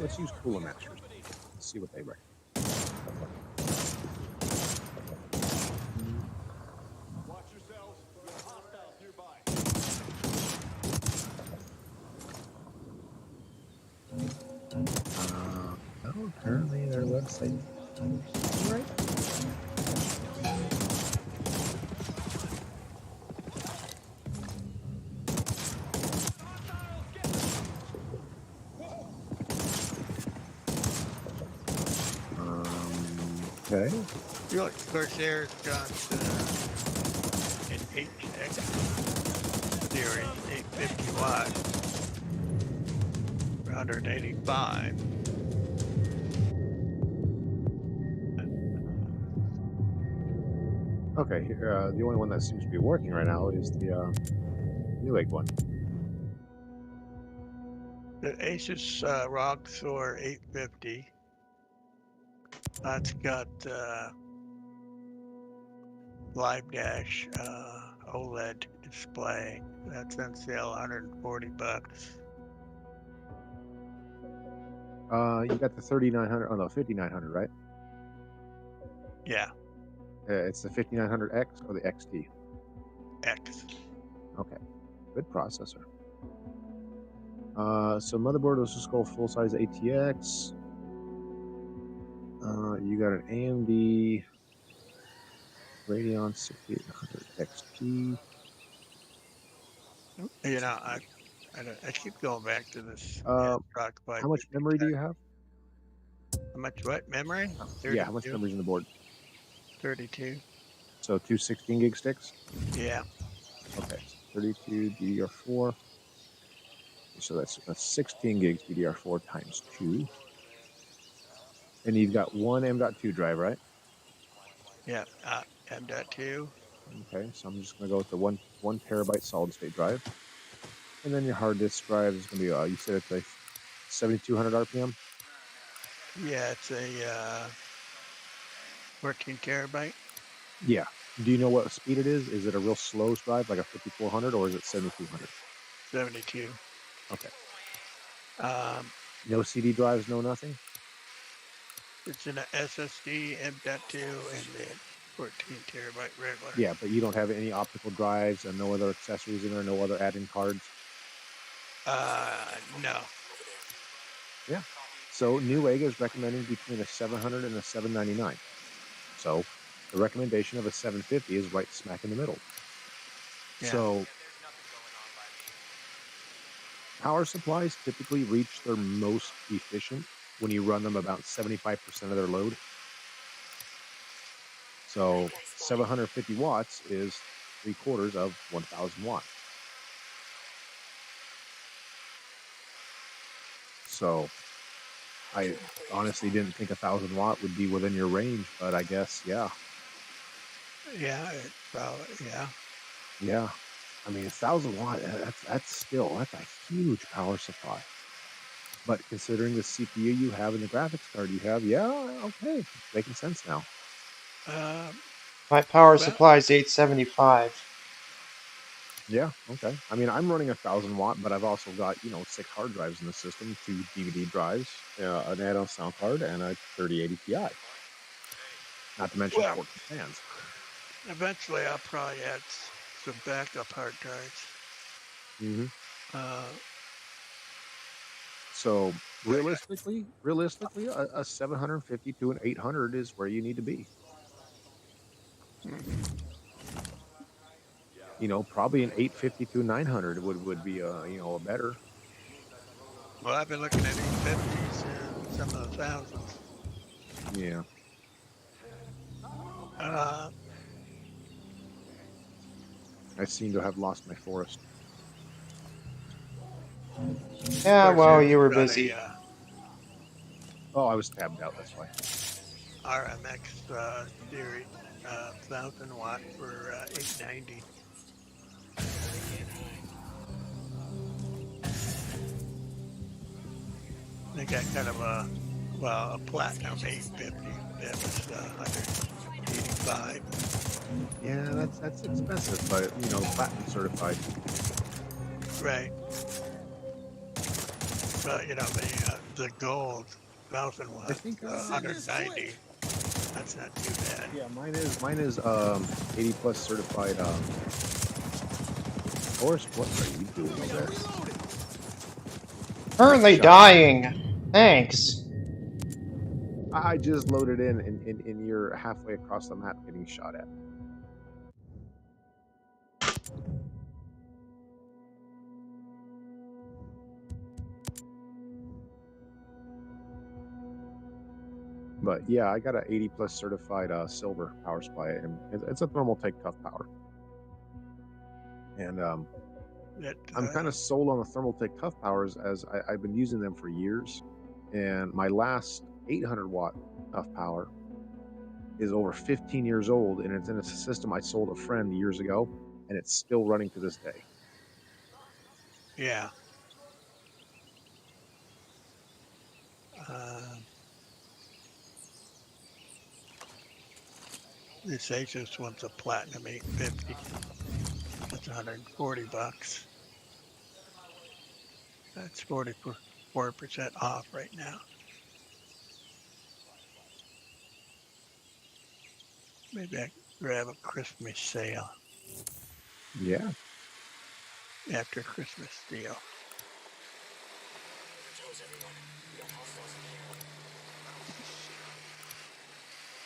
Let's use Cooler Masters. Let's see what they recommend. Well, apparently their website is right. Okay. You look, Corsair's got an HX series, 850 watts, 185. Okay. Here, the only one that seems to be working right now is the Newegg one. The Asus ROG Thor 850. That's got Live Dash OLED display. That's on sale, 140 bucks. You got the 3900. Oh no, 5900, right? Yeah, It's the 5900X or the XT. X. Okay. Good processor. So motherboard, let's just go full size ATX. You got an AMD Radeon 6800 XT. You know, I keep going back to this ROG How much 550. memory do you have? How much what? Memory? Yeah, how much 32. memory is in the board? 32. So two 16 gig sticks? Yeah. Okay, so 32 DDR4. So that's 16 gigs DDR4 times 2. And you've got one M.2 drive, right? Yeah. M.2. Okay, so I'm just going to go with the one terabyte solid state drive. And then your hard disk drive is going to be, you said it's a 7200 RPM? Yeah, it's a 14 terabyte. Yeah. Do you know what speed it is? Is it a real slow drive, like a 5400, or is it 7200? 72. Okay. Um, No CD drives, no nothing? it's an SSD M.2 and then 14 terabyte regular. Yeah, but you don't have any optical drives and no other accessories in there, no other add-in cards? No. Yeah. So Newegg is recommending between a 700 and a 799. So the recommendation of a 750 is right smack in the middle. Yeah. So power supplies typically reach their most efficient when you run them about 75% of their load. So 750 watts is 3/4 of 1000 watts. So I honestly didn't think 1000 watt would be within your range, but I guess, yeah. Yeah, it's probably, yeah. Yeah. I mean, 1000 watt, that's a huge power supply. But considering the CPU you have and the graphics card you have, yeah, okay, making sense now. My power Well, supply is 875. Yeah, okay. I mean, I'm running 1000 watt, but I've also got 6 hard drives in the system, 2 DVD drives, an add-on sound card, and a 3080 Ti. Not to mention well, 14 fans. eventually I'll probably add some backup hard drives. Mm-hmm. Uh, So realistically, a 750 to an 800 is where you need to be. mhm. Probably an 850 to 900 would be a better. Well, I've been looking at 850s and some of the thousands. Yeah. I seem to have lost my forest. Yeah, well, Corsair's you were got busy. a Oh, I was tabbed out. That's why. RMX series, 1000 watt for 890. They got kind of a platinum 850 that was 185. Yeah, that's expensive, but platinum certified. Right. But the gold 1000 I watt think 190. That's not too bad. yeah, mine is 80 plus certified. Forrest, what are you doing over there? Currently Shut up. dying. Thanks. I just loaded in, and you're halfway across the map getting shot at. But yeah, I got a 80 plus certified silver power supply, and it's a thermal take tough power. And That, I'm kind of sold on the thermal take tough powers as I've been using them for years. And my last 800 watt tough power is over 15 years old, and it's in a system I sold a friend years ago, and it's still running to this day. yeah. Uh, this Asus one's a platinum 850. That's $140. That's 44% off right now. Maybe I can grab a Christmas sale Yeah. after Christmas deal.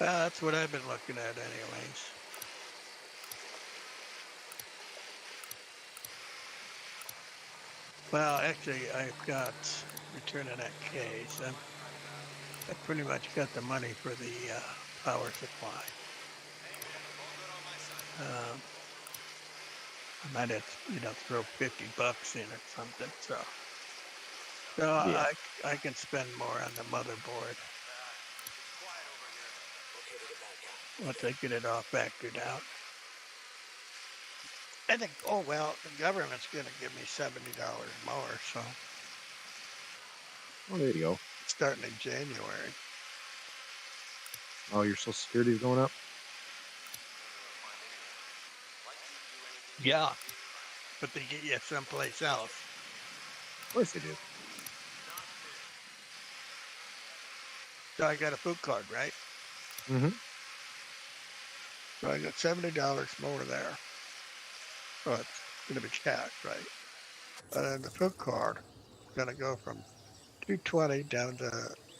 Well, that's what I've been looking at anyways. Well, actually, I've got returning that case. I pretty much got the money for the power supply. I might have, throw $50 in or something. So Yeah. I can spend more on the motherboard once I get it all factored out. I think, oh, well, the government's going to give me $70 more, so Oh, there you go. starting in January. Oh, your Social Security's going up? Yeah, but they get you someplace else. Of course they do. So I got a food card, right? Mm-hmm. So I got $70 more there. So it's going to be cash, right? And the food card is going to go from 220 down to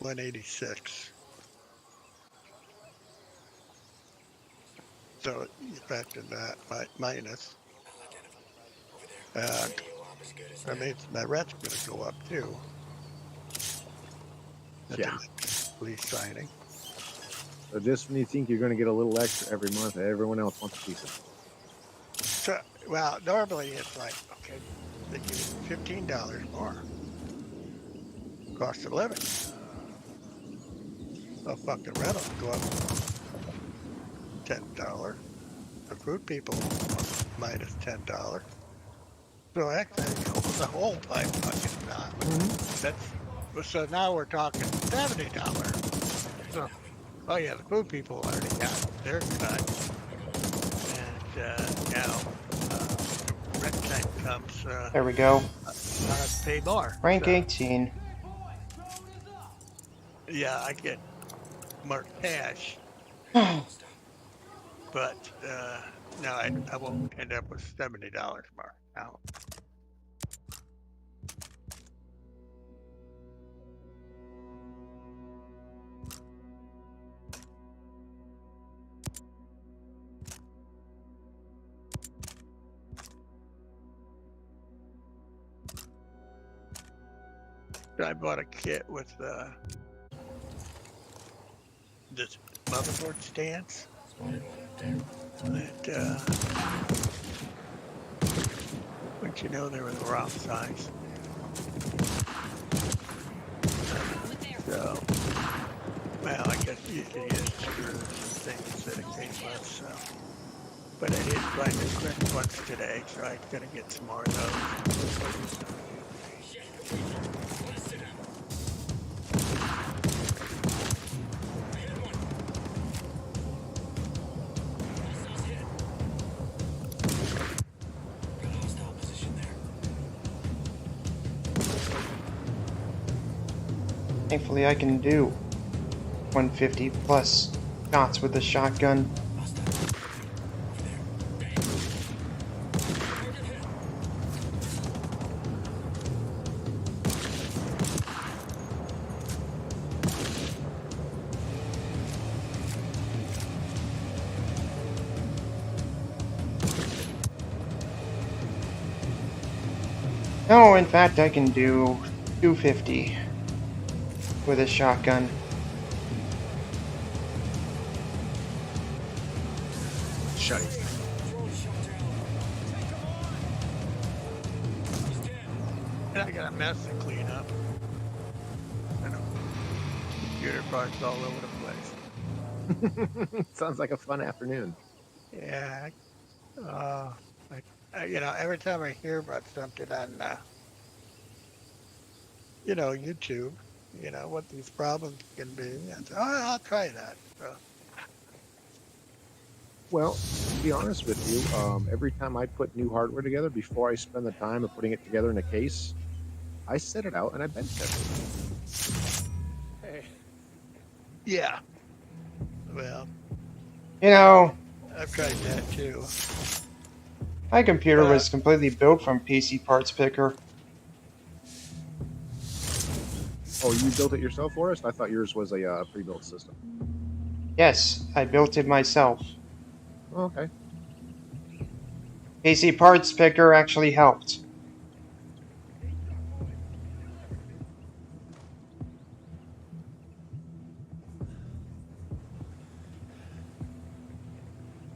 186. So you factor that minus. And that means my rent's going to go up too. That's Yeah. a lease signing. So just when you think you're going to get a little extra every month, everyone else wants a piece of it. So, well, normally it's like, okay, they give you $15 more. Cost of living. So fucking rent will go up $10. The food people minus $10. So actually, the whole pipe fucking not. So now we're talking $70. So, oh yeah, the food people already got their cut, and now rent time comes. There we go. Pay more. Rank So, 18. yeah, I get more cash, but no, I won't end up with $70 more now. I bought a kit with this motherboard stands. And but you know they were the wrong size. So, well, I guess you can just screw some things that it came with. So, but I did find the correct ones today, so I'm gonna get some more of those. Thankfully, I can do 150 plus shots with the shotgun. No, in fact, I can do 250 with a shotgun. Shutty. And I got a mess to clean up. You know, computer parts all over the place. Sounds like a fun afternoon. Yeah. Like, you know, every time I hear about something on, you know, YouTube, you know, what these problems can be, I say, oh, I'll try that. So, Well, to be honest with you, every time I put new hardware together, before I spend the time of putting it together in a case, I set it out and I bench test it. Hey, yeah. Well, You know, I've tried that too. my computer But was completely built from PC parts picker. Oh, you built it yourself, Forrest? I thought yours was a pre-built system. Yes, I built it myself. Oh, okay. PC parts picker actually helped.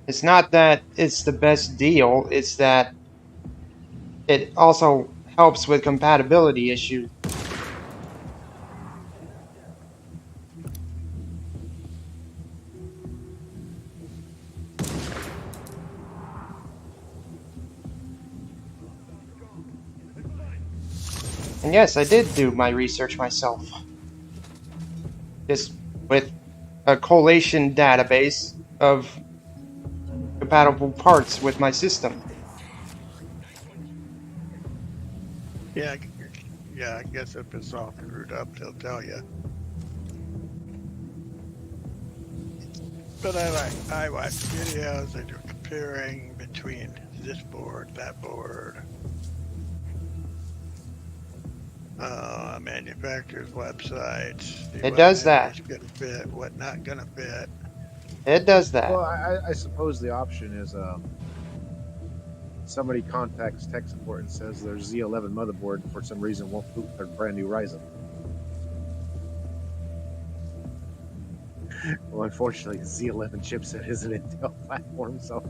It's not that it's the best deal, it's that it also helps with compatibility issues. And yes, I did do my research myself. Just with a collation database of compatible parts with my system. yeah, yeah, I guess if it's all screwed up, they'll tell you. But I watch videos. They do comparing between this board, that board, manufacturer's websites, see It what does that. memory's gonna fit, what not gonna fit. It does that. Well, I suppose the option is somebody contacts tech support and says their Z11 motherboard for some reason won't boot their brand new Ryzen. Well, unfortunately, the Z11 chipset is an Intel platform, so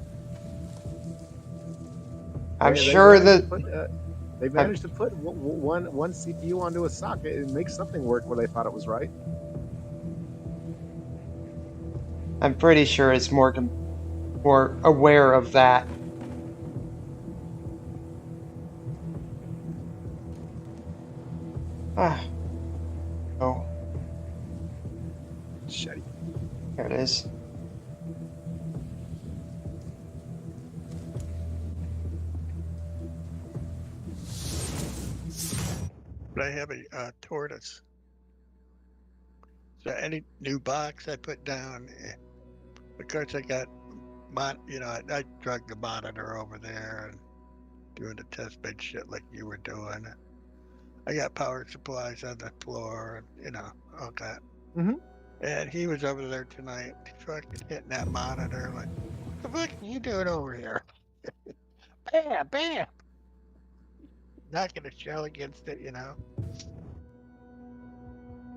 I'm they sure managed that to put, they managed to put one CPU onto a socket and make something work where they thought it was right. I'm pretty sure it's more aware of that. Ah, oh, Shitty. there it is. But I have a tortoise. So any new box I put down, of course I got, you know, I drug the monitor over there and doing the test bed shit like you were doing. I got power supplies on the floor and, you know, all that. Mm-hmm. And he was over there tonight, fucking hitting that monitor like, what the fuck are you doing over here? Bam, bam. Knocking a shell against it, you know.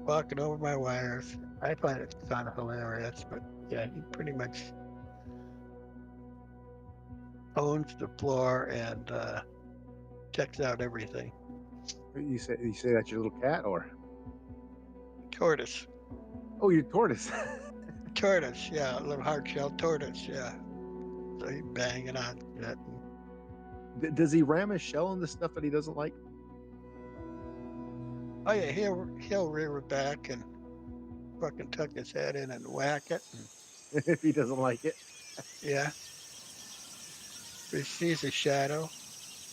Walking over my wires. I find it kind of hilarious, but yeah, he pretty much owns the floor and checks out everything. You say that's your little cat, or Tortoise. oh, your tortoise. Tortoise, yeah, a little hard shell tortoise, yeah. So he's banging on it. Does he ram his shell in the stuff that he doesn't like? Oh yeah, he'll rear it back and fucking tuck his head in and whack it. And, If he doesn't like it. yeah, if he sees a shadow,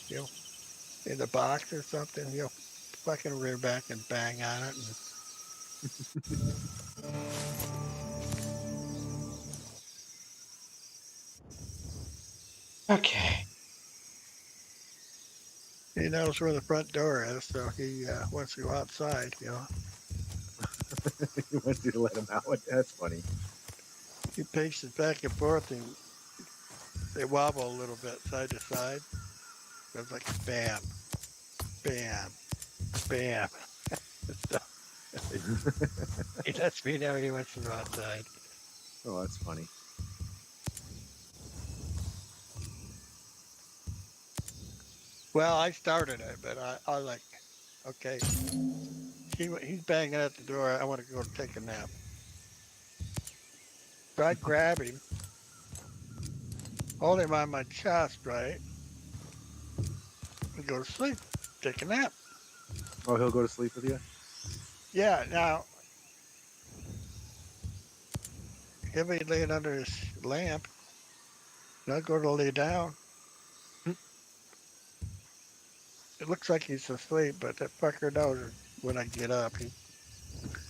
he'll in the box or something, he'll fucking rear back and bang on it. Okay. And he knows where the front door is, so he wants to go outside. You know, You want you to let him out. That's funny. he paces back and forth, and they wobble a little bit side to side. It's like bam. Bam. Bam. He lets me know he wants to go outside. Oh, that's funny. Well, I started it, but I like, okay, he's banging at the door. I want to go take a nap. So I grab him, hold him on my chest, right, and go to sleep, take a nap. Oh, he'll go to sleep with you? Yeah, now he'll be laying under his lamp, and I'll go to lay down. Hmm. It looks like he's asleep, but that fucker knows when I get up. He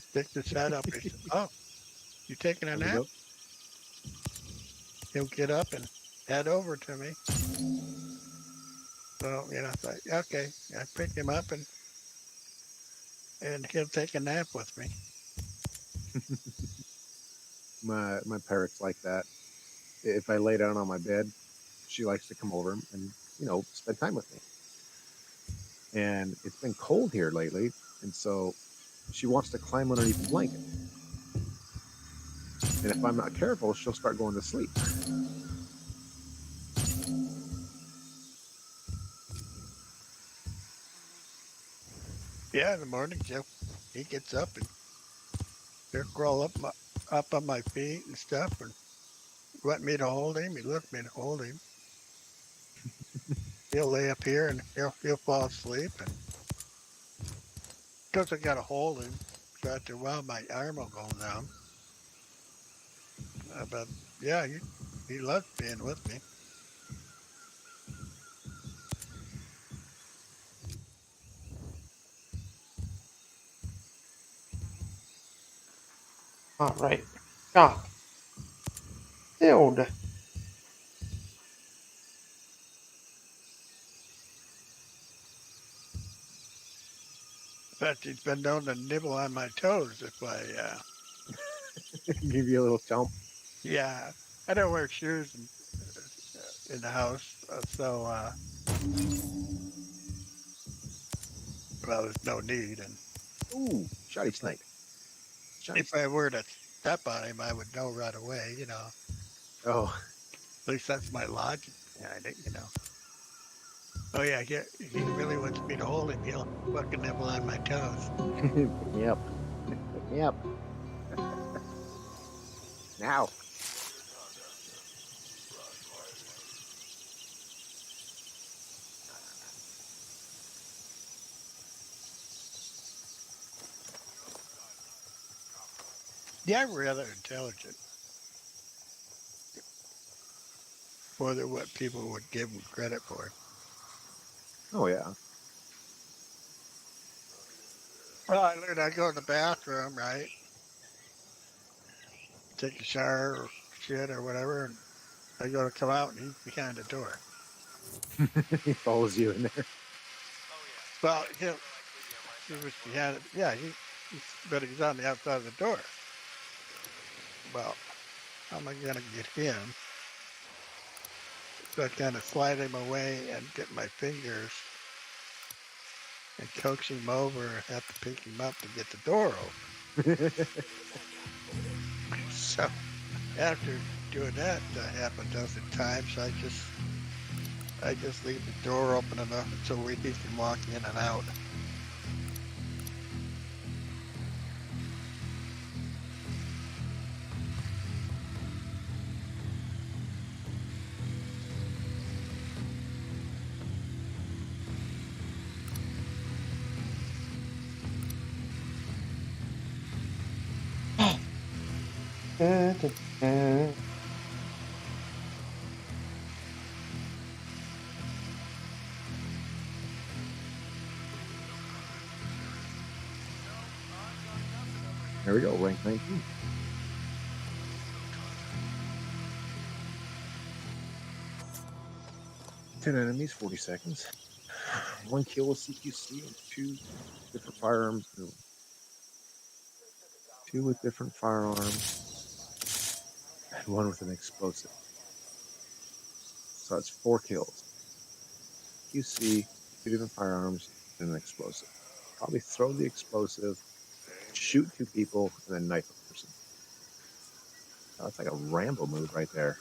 sticks his head up. He says, "Oh, you taking a There we nap?" go. He'll get up and head over to me. So, it's like, okay, I pick him up and he'll take a nap with me. My parrot's like that. If I lay down on my bed, she likes to come over and spend time with me. And it's been cold here lately, and so she wants to climb underneath the blanket. And if I'm not careful, she'll start going to sleep. Yeah, in the morning, he gets up and he'll crawl up on my feet and stuff and want me to hold him. He lets me to hold him. He'll lay up here and he'll fall asleep. And because I got to hold him, so after a while my arm will go down. But yeah, he loves being with me. All right. Shock. Filled. In fact, he's been known to nibble on my toes if Give you a little chomp. yeah, I don't wear shoes in the house, well, there's no need. And Ooh, shotty snake. Shotty if snake. I were to step on him, I would know right away. Oh, At least that's my logic behind it. Oh yeah, he really wants me to hold him. He'll fucking nibble on my toes. pick me up. Pick me up. Now. Yeah, rather intelligent. More than what people would give him credit for. Oh, yeah. Well, I learned I go in the bathroom, right? Take a shower or shit or whatever, and I go to come out and he's behind the door. He follows you in there. Well, he was behind it. Yeah, but he's on the outside of the door. Well, how am I going to get him? So I kind of slide him away and get my fingers and coax him over and have to pick him up to get the door open. So after doing that half a dozen times, I just leave the door open enough so he can walk in and out. Da, da, da. There we go, rank 19. 10 enemies, 40 seconds. 1 kill with CQC and 2 different firearms. 2 with different firearms. And 1 with an explosive. So that's 4 kills. QC, 2 different firearms, and an explosive. Probably throw the explosive, shoot 2 people, and then knife a person. Oh, that's like a Rambo move right there.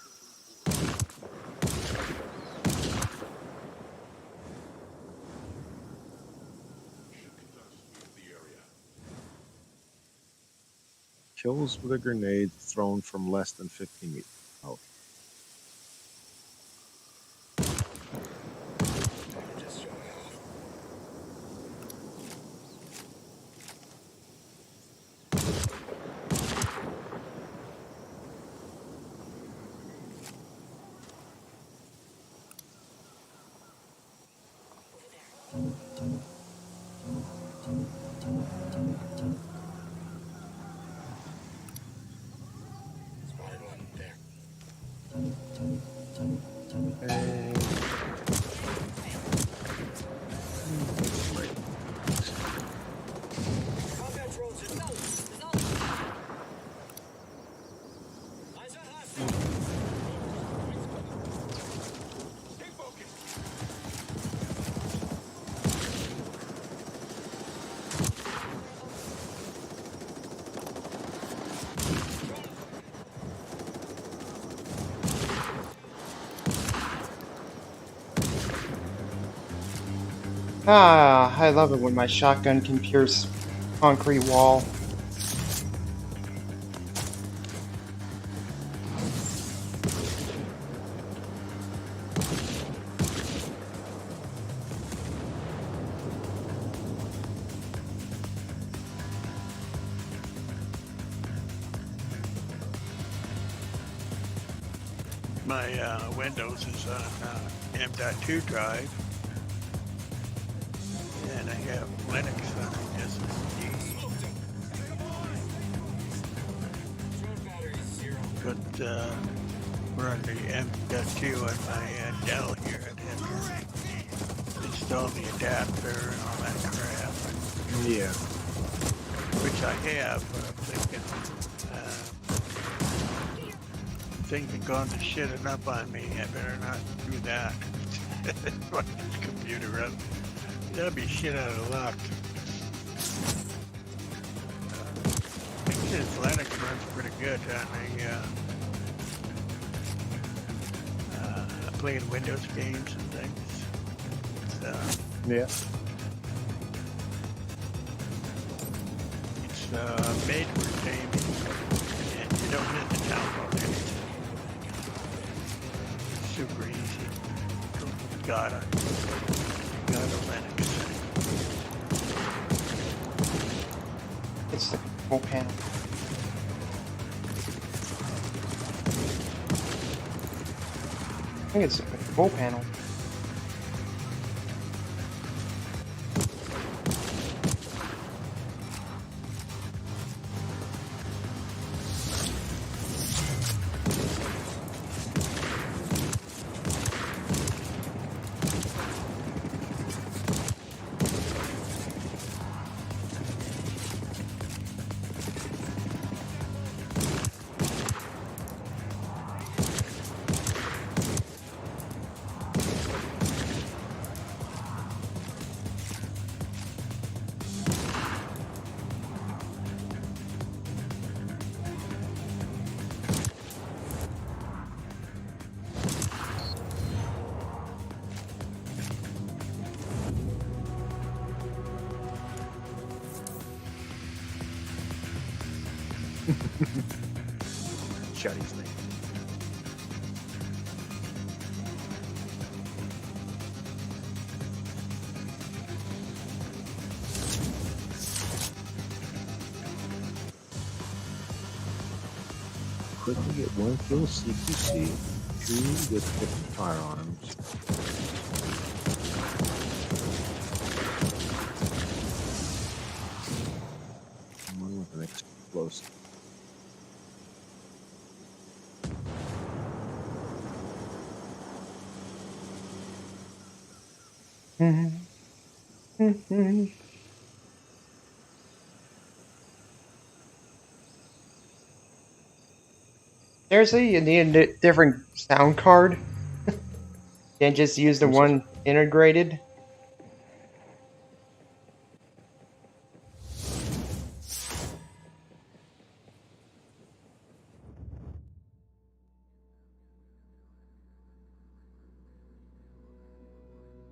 Kills with a grenade thrown from less than 15 meters. Oh. Okay. Combat drones in. Eyes on hostile. Stay focused. Ah, I love it when my shotgun can pierce concrete wall. My Windows is on M.2 drive, and I have Linux on SSD. But we're on the M.2 on my Dell here. I'd have to install the adapter and all that crap, Yeah. which I have, but I'm thinking things have gone to shit enough on me. I better not do that. My computer run. That'll be shit out of luck. I think this Linux runs pretty good on the playing Windows games and things. Yeah. It's made for gaming, and you don't hit the download anything. Super easy. Got a Linux. It's the control panel. I think it's the control panel. Shuddy's name. Quickly get 1 kill CQC, 2 with 50 firearms. And 1 with an explosive. Seriously, you need a different sound card? Can't just use the one integrated?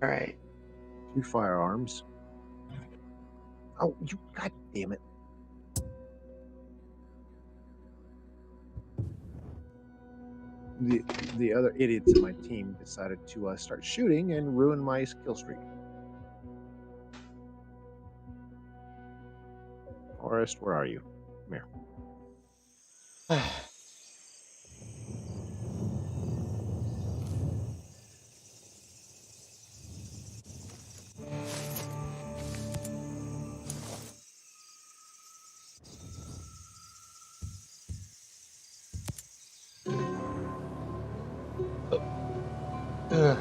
All right. 2 firearms. Oh, you god damn it. The other idiots in my team decided to start shooting and ruin my kill streak. Forrest, where are you? Come here. Ugh.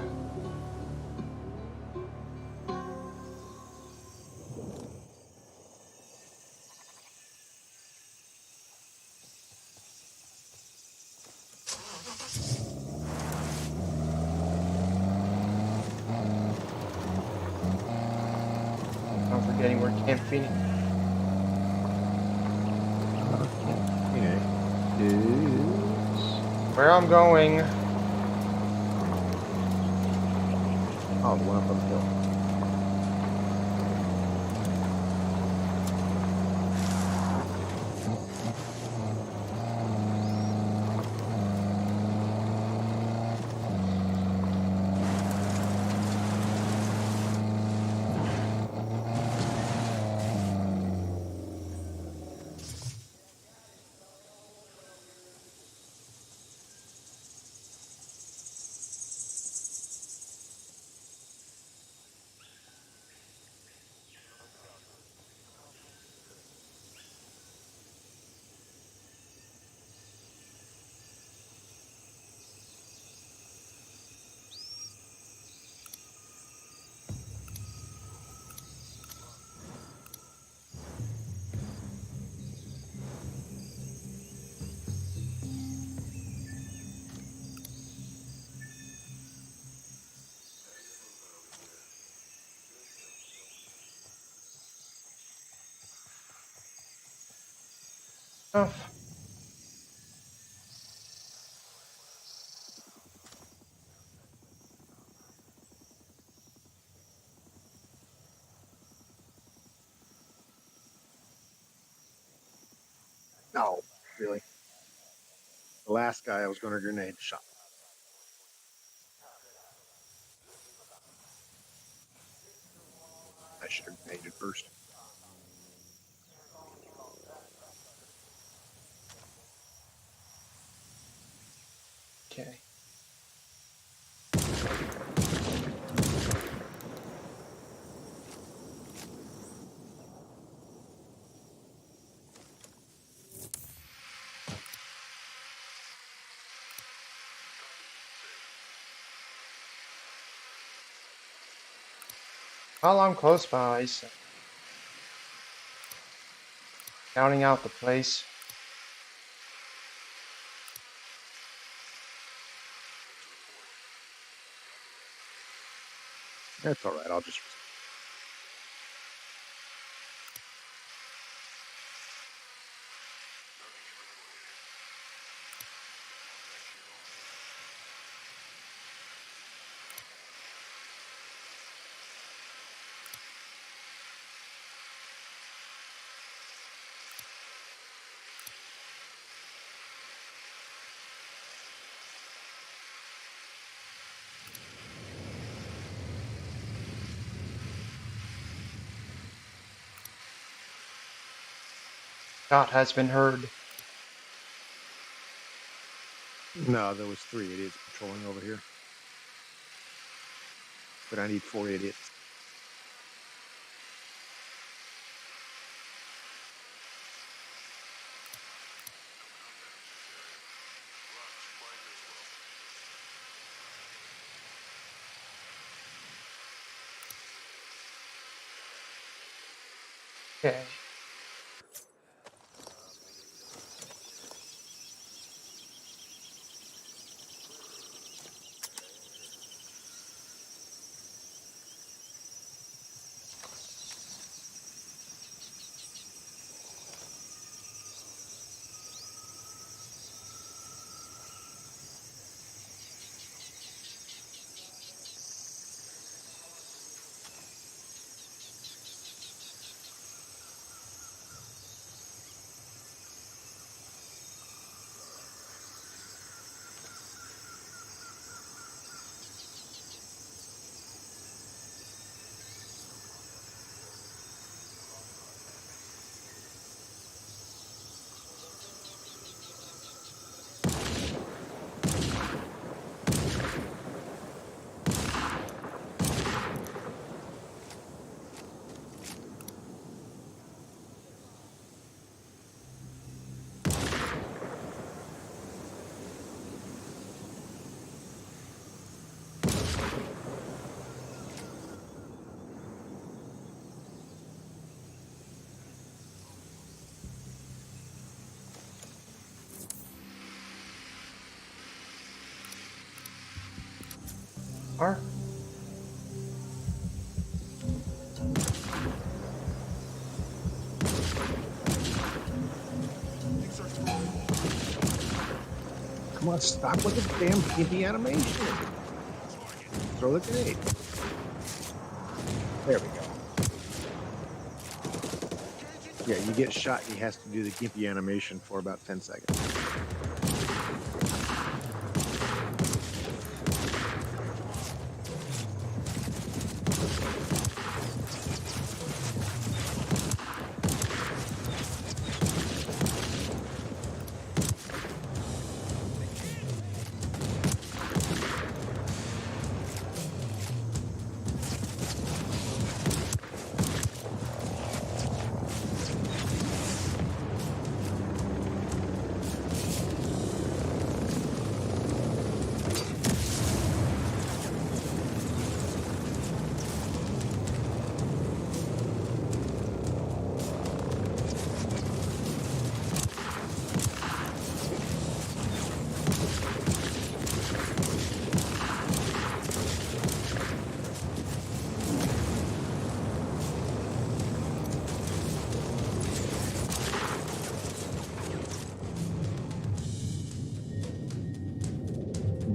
I'm forgetting where Camp Phoenix. Phoenix is Where I'm going. the one up on the hill. Oh. No, really. The last guy I was going to grenade shot. I should have grenaded first. Okay. While I'm close by, so counting out the place. That's all right. I'll just. Shot has been heard. No, there was 3 idiots patrolling over here. But I need 4 idiots. Okay. Or Come on, stop with the damn gimpy animation. Throw the grenade. There we go. Yeah, you get shot and he has to do the gimpy animation for about 10 seconds.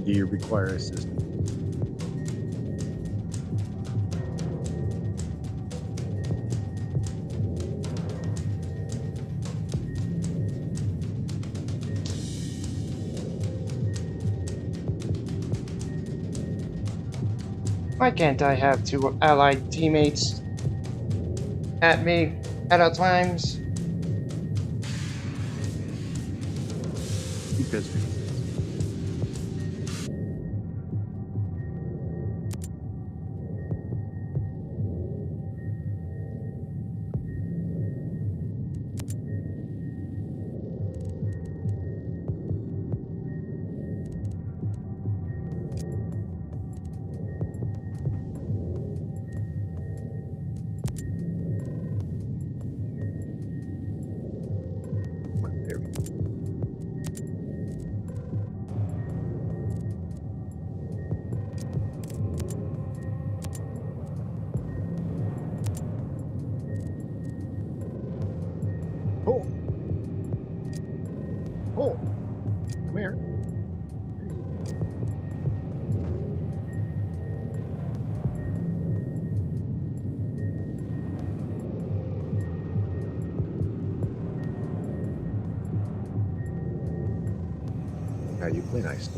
Do you require assistance? why can't I have two allied teammates at me at all times? Because there we go. Pull. Pull. Come here. Now you play nice.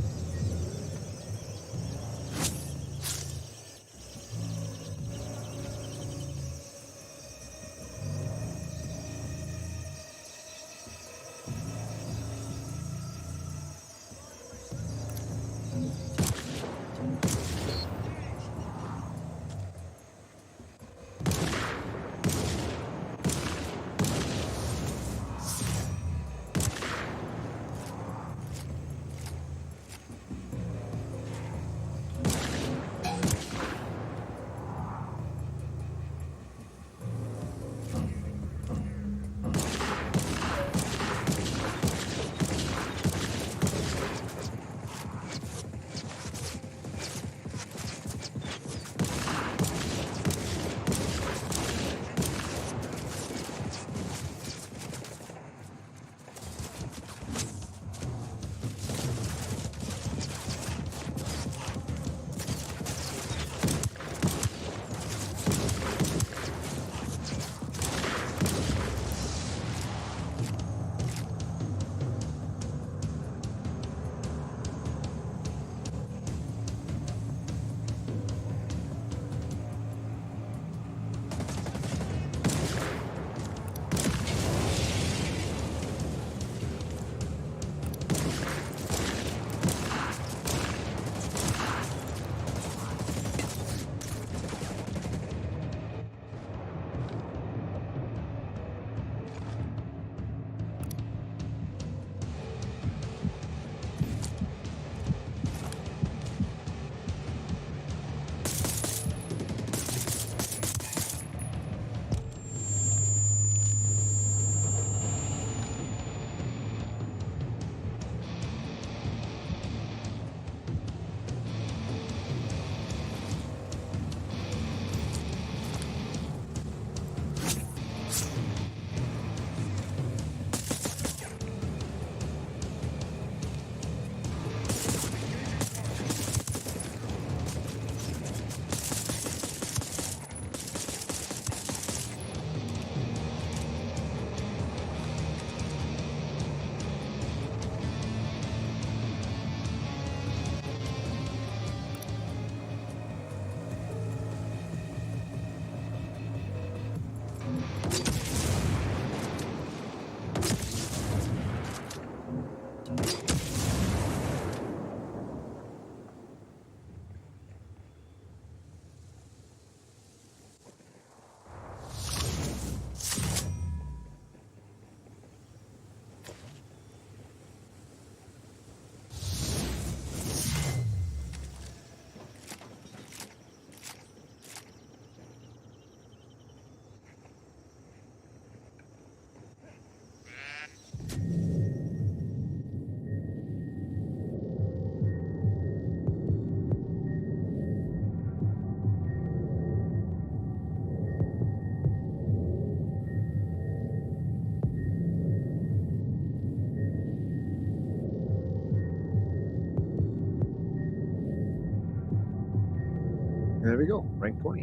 There we go. Rank 20.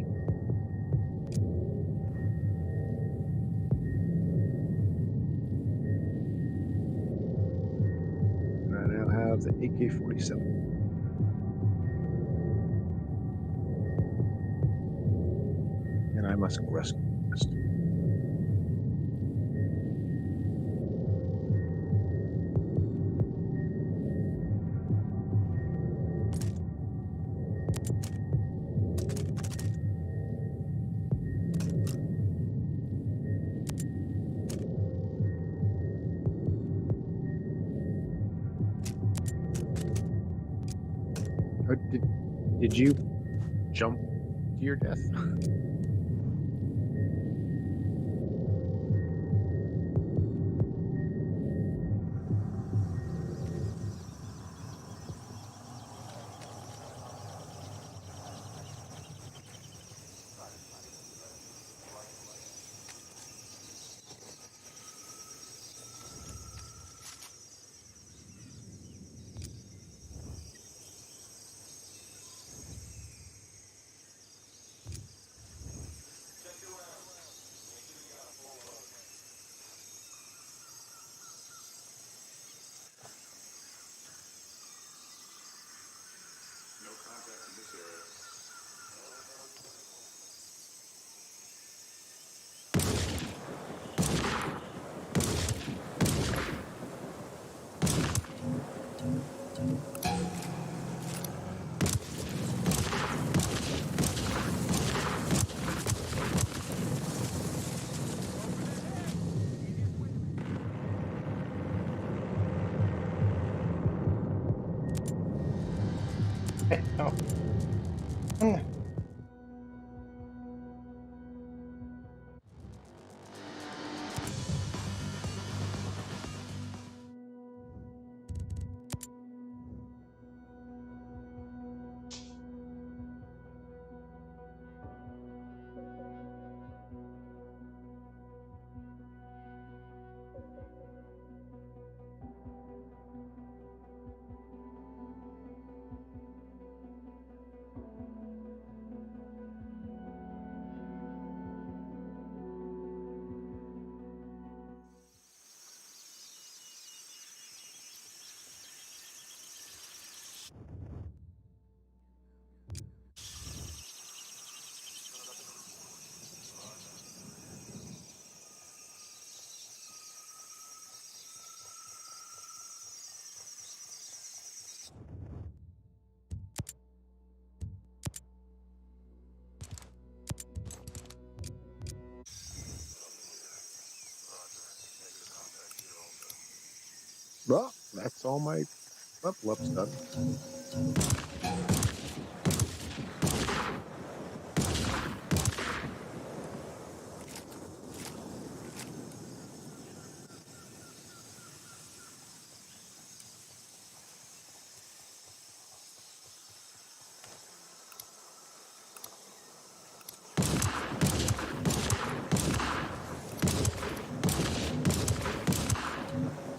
And I now have the AK-47. And I must rescue. Did you jump to your death? No contact in this area. Hey, oh. Well, that's all my level up's done.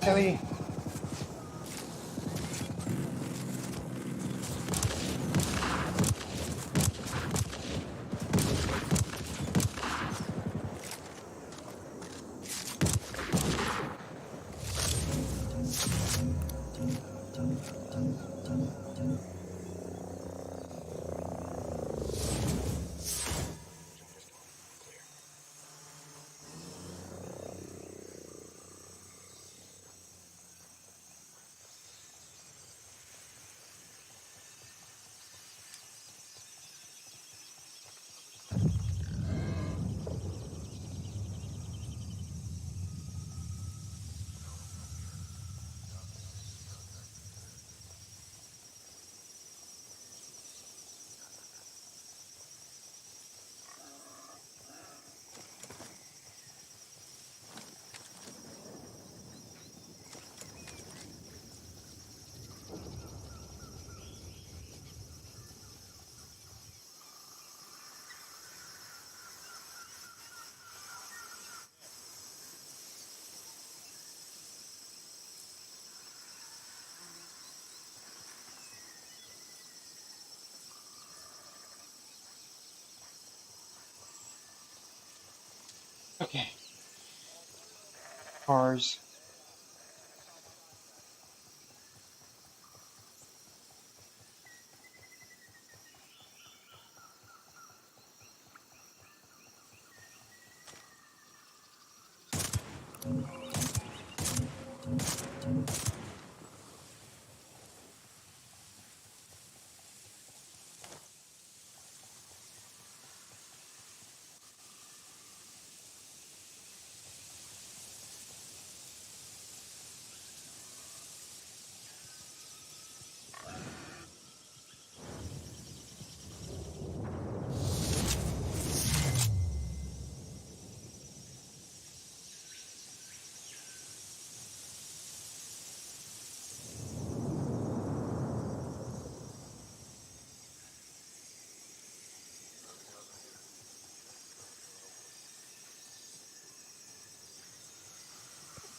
Kelly. cars.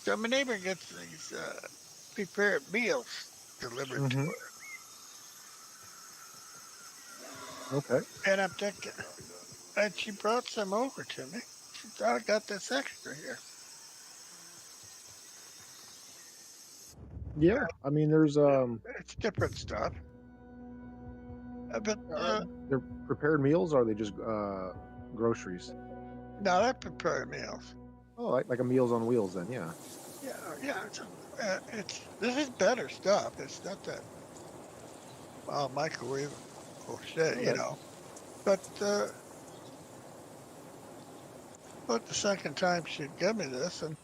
So my neighbor gets these prepared meals delivered to Mm-hmm. her, Okay. and I'm thinking, and she brought some over to me. She thought I got this extra here. Yeah. I mean, there's Yeah, it's different stuff, but they're prepared meals. Or are they just groceries? no, they're prepared meals. Oh, like a Meals on Wheels then. Yeah. Yeah, yeah. It's this is better stuff. It's not that microwave or shit, Okay. But the second time she'd give me this, and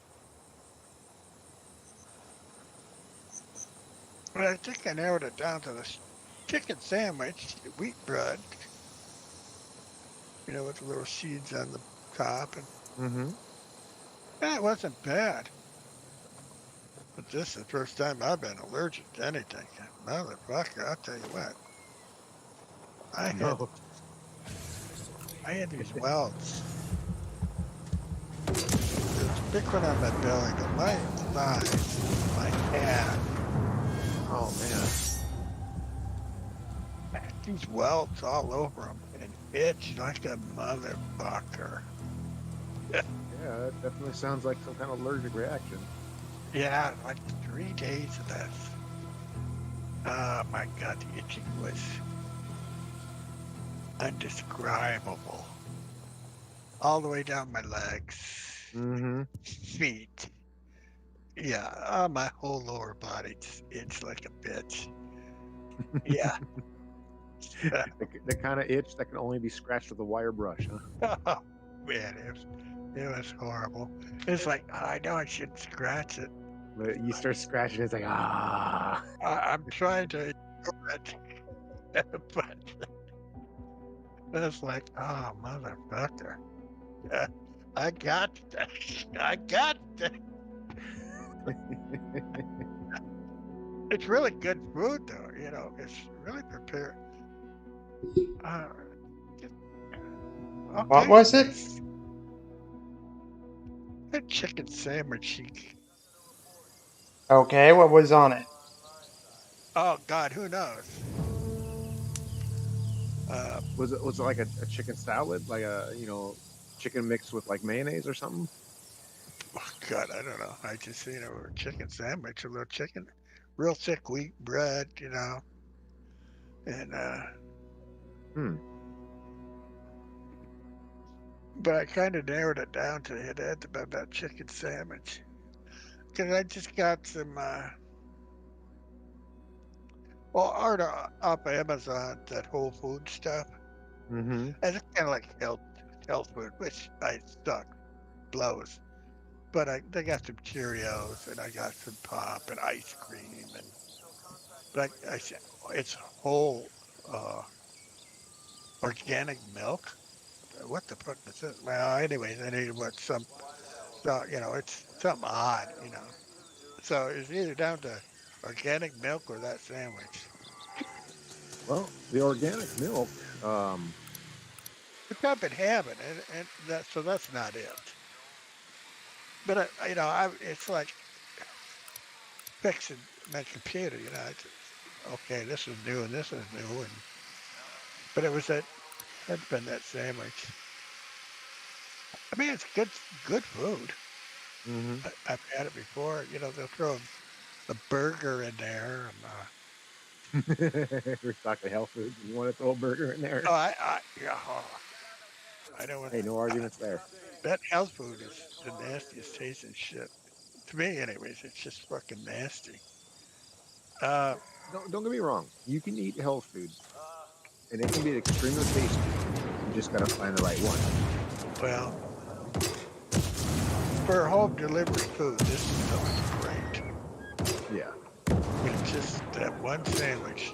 I think I narrowed it down to this chicken sandwich, wheat bread, with the little seeds on the top, and Mm-hmm. it wasn't bad. But this is the first time I've been allergic to anything. Motherfucker, I'll tell you what. I had No. I had these welts. There was a big one on my belly, but my thighs, my calf, Oh man. had these welts all over them and itched like a motherfucker. Yeah, it definitely sounds like some kind of allergic reaction. Yeah, like 3 days of this. Oh my God, the itching was undescribable. All the way down my legs, Mm-hmm. feet. Yeah, my whole lower body just itched like a bitch. Yeah. The kind of itch that can only be scratched with a wire brush, huh? Oh, man, it was horrible. It's like, I know I shouldn't scratch it. But you start scratching, it's like ah. I'm trying to ignore it, but it's like, oh, motherfucker. Yeah, I got this. I got this. It's really good food, though. It's really prepared. Uh, just, What okay, was it? nice. A chicken sandwich. Okay, what was on it? Oh God, who knows? Uh, Was it like a chicken salad, like chicken mixed with like mayonnaise or something? oh God, I don't know. I just a chicken sandwich, a little chicken, real thick wheat bread, and Hmm. but I kind of narrowed it down to it had about that chicken sandwich because I just got some order off Amazon that Whole Food stuff, Mm-hmm. and it's kind of like health food, which I suck blows. But they got some Cheerios and I got some pop and ice cream but I said it's whole uh, organic milk. What the fuck is this? Well, anyways, I needed so it's something odd. So it's either down to organic milk or that sandwich, Well, the organic milk. which I've been having, and that's not it. But it's like fixing my computer. Okay, this is new and this is new, but it was had been that sandwich. I mean, it's good food. Mm-hmm. I've had it before. You know, they'll throw a burger in there. We're talking health food. You want to throw a burger in there? Yeah, I know what Hey, no arguments there. that health food is the nastiest tasting shit. To me, anyways, it's just fucking nasty. Uh, Don't get me wrong. You can eat health food, and it can be extremely tasty. You just got to find the right one. well, for home delivery food, this stuff is great. Yeah. It's just that one sandwich.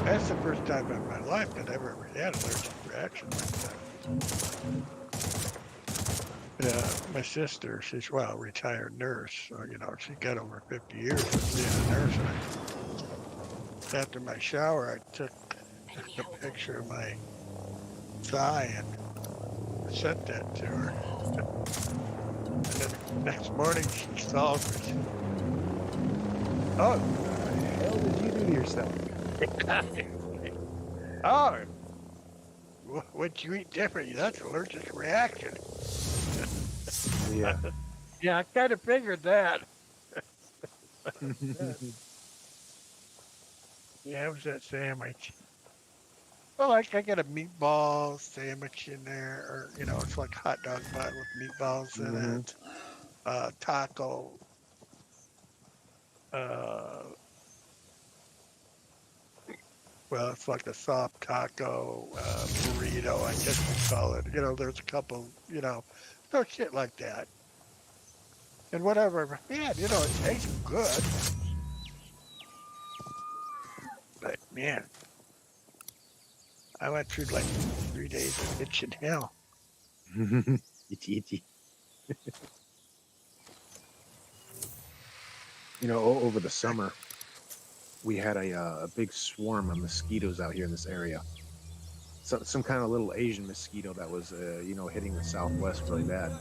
That's the first time in my life that I've ever had an allergic reaction like that. My sister, she's a retired nurse, so she got over 50 years of being a nurse. And after my shower, I took a picture of my thigh and sent that to her. And then next morning, she called me. Oh, What the hell did you do to yourself? oh, what you eat different? That's allergic reaction. Yeah. Yeah, I kind of figured that. Yeah, it was that sandwich. Well, like I got a meatball sandwich in there, or it's like hot dog bun with meatballs in Mm-hmm. it. Taco. Uh, well, it's like a soft taco burrito, I guess we call it. There's a couple, so shit like that. And whatever, man, it tastes good. But man, I went through like 3 days of itching hell. Itchy, itchy. Over the summer, we had a big swarm of mosquitoes out here in this area. Some kind of little Asian mosquito that was, hitting the Southwest really bad.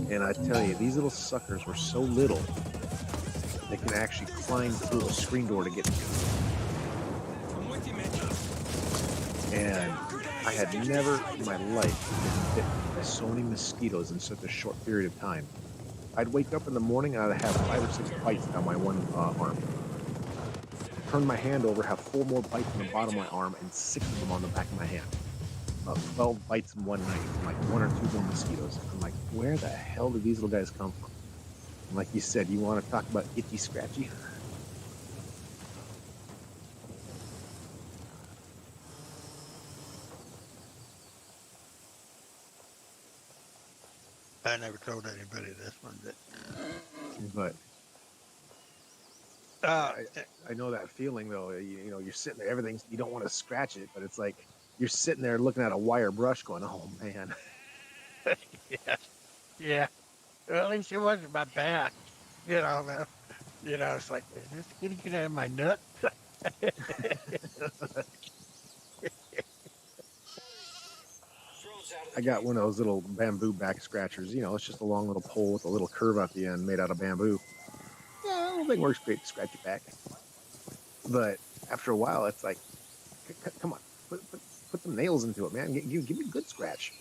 And I tell you, these little suckers were so little, they can actually climb through a screen door to get to you. I'm with you, Mitch. And I had never in my life been bitten by so many mosquitoes in such a short period of time. I'd wake up in the morning and I'd have 5 or 6 bites down my one arm. Turn my hand over, have 4 more bites on the bottom of my arm, and 6 of them on the back of my hand. About 12 bites in one night from like 1 or 2 more mosquitoes. I'm like, where the hell did these little guys come from? And like you said, you want to talk about itchy scratchy? I never told anybody this one, But but I know that feeling though. You're sitting there, everything's, you don't want to scratch it, but it's like you're sitting there looking at a wire brush going, oh man. yeah, yeah. Well, at least it wasn't my back. Man. It's like, is this gonna get out of my nut? Drone's out of I the got game. one of those little bamboo back scratchers. It's just a long little pole with a little curve at the end made out of bamboo. Yeah, the whole thing works great to scratch your back. But after a while, it's like, come on, put some nails into it, man. Give me a good scratch.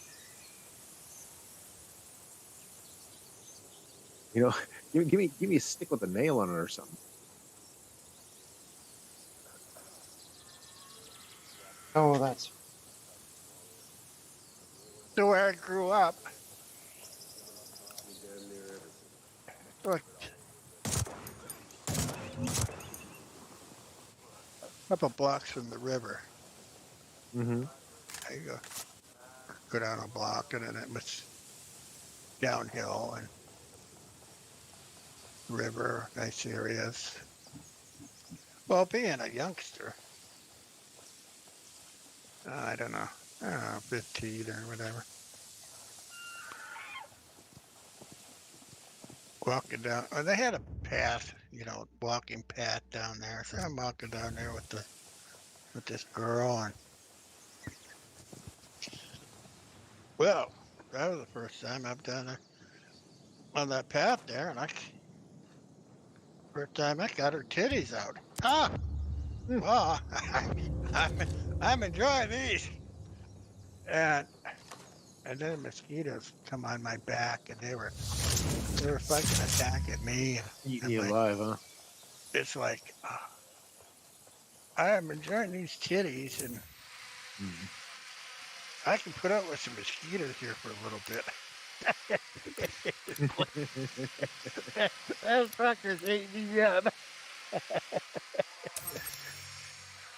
Give me a stick with a nail on it or something. Oh, that's So where I grew up, look, a couple blocks from the river. Mm-hmm. I go down a block, and then it was downhill and river, nice areas. Well, being a youngster, I don't know, 15 or whatever, walking down. Oh, they had a path, walking path down there. So I'm walking down there with this girl, and well, that was the first time I've done it on that path there, and first time I got her titties out. Ah, well, I'm enjoying these, and and then mosquitoes come on my back, and they were fucking attacking me, and Eating I'm you like, alive, huh? it's like I am enjoying these titties, and Mhm. I can put up with some mosquitoes here for a little bit. Those fuckers ate me up.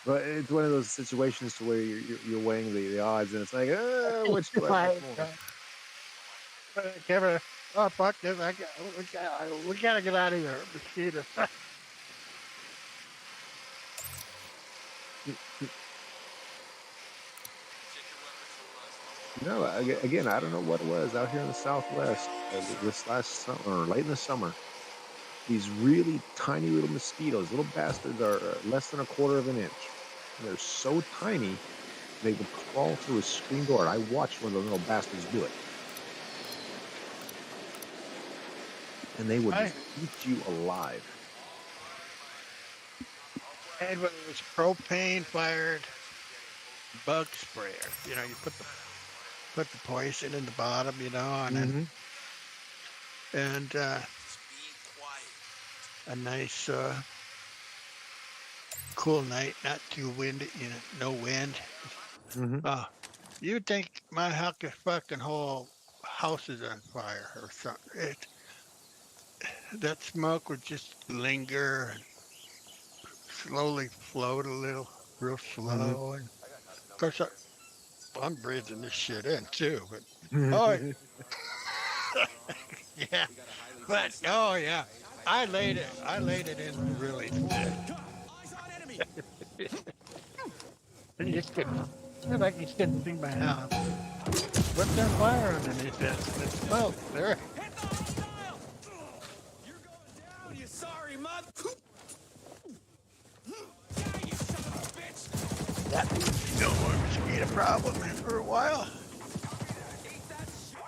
But it's one of those situations to where you're weighing the odds, and it's like, which do I like Like, more? Kevin, oh fuck this! We gotta get out of here, mosquitoes. No, again, I don't know what it was out here in the Southwest this last summer or late in the summer. These really tiny little mosquitoes, little bastards, are less than a quarter of an inch. And they're so tiny, they would crawl through a screen door. And I watched one of those little bastards do it. And they would I just eat you alive. had one of those propane fired bug sprayer. You know, you put the poison in the bottom, you know, and then Mm-hmm. and a nice cool night, not too windy, you know, no wind. Mm-hmm. Oh, you'd think my fucking whole house is on fire or something. That smoke would just linger and slowly float a little, real slow. And of course, I'm breathing this shit in too. But oh Mm-hmm. yeah, but oh yeah, I laid it in really thick. Eyes on enemy. You just could, like you couldn't see my house. What's on fire underneath that smoke? There, Hit the hostile. You're going down, you sorry mud. Yeah, you son of a bitch. that no more mosquito problem for a while. Eat that shit.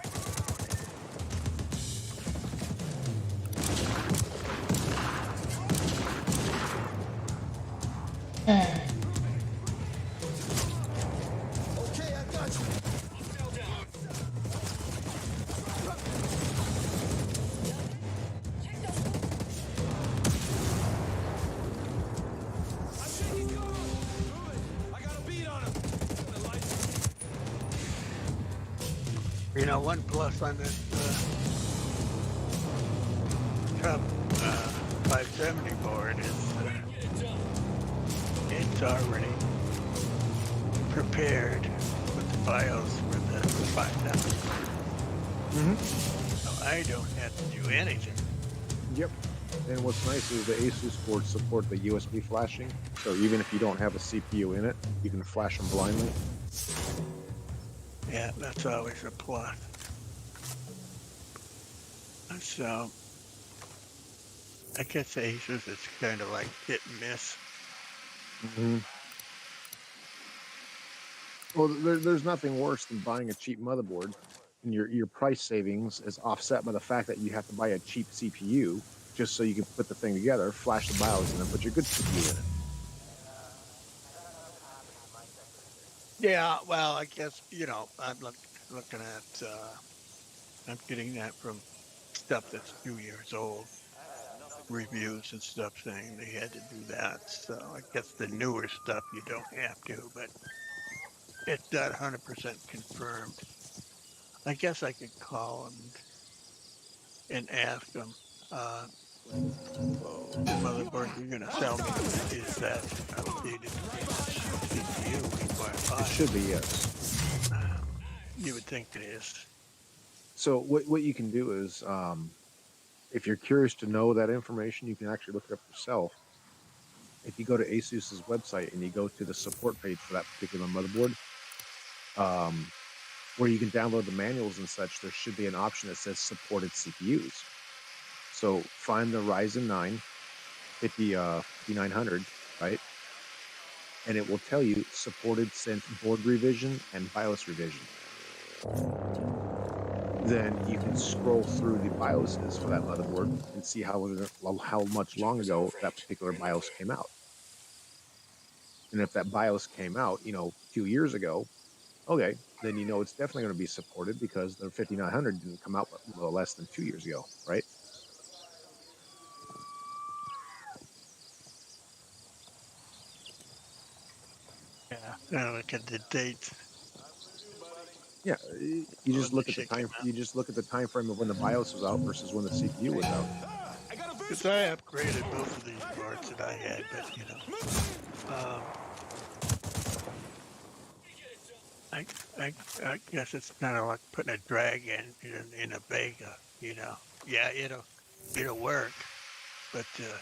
Okay, I got you. Hostile down. I think he's gone. Moving. I got a beat on him. The lights. You know, one plus on this Trump 570 board is it's already prepared with the BIOS for the 5000. Mm-hmm. So I don't have to do anything. Yep. And what's nice is the Asus boards support the USB flashing. So even if you don't have a CPU in it, you can flash them blindly. Yeah, that's always a plus. So I guess Asus is kind of like hit and miss. Mm-hmm. Well, there's nothing worse than buying a cheap motherboard, and your price savings is offset by the fact that you have to buy a cheap CPU just so you can put the thing together, flash the BIOS, and then put your good CPU in it. Yeah, well, I guess, you know, looking at, I'm getting that from stuff that's 2 years old, reviews and stuff saying they had to do that. So I guess the newer stuff you don't have to, but it's not 100% confirmed. I guess I could call them and ask them, uh, the motherboard you're going to sell me, is that updated CPU before I It buy should be, yes. it? You would think it is. So what you can do is, if you're curious to know that information, you can actually look it up yourself. If you go to Asus's website and you go to the support page for that particular motherboard, um, where you can download the manuals and such, there should be an option that says supported CPUs. So find the Ryzen 9 5900, right? And it will tell you supported since board revision and BIOS revision. Then you can scroll through the BIOSes for that motherboard and see how much long ago that particular BIOS came out. And if that BIOS came out, 2 years ago, Okay, then you know it's definitely going to be supported because the 5900 didn't come out less than 2 years ago, right? Yeah. Now look at the dates. Yeah, you When just the look at the shit came time. out. You just look at the time frame of when the BIOS was out versus when the CPU was out. Ah, I got a Because visual. I upgraded both of these Hey, parts that I had, but you know, move. um, I, I, I guess it's kind of like putting a drag in a Vega. You know, yeah, it'll work, but the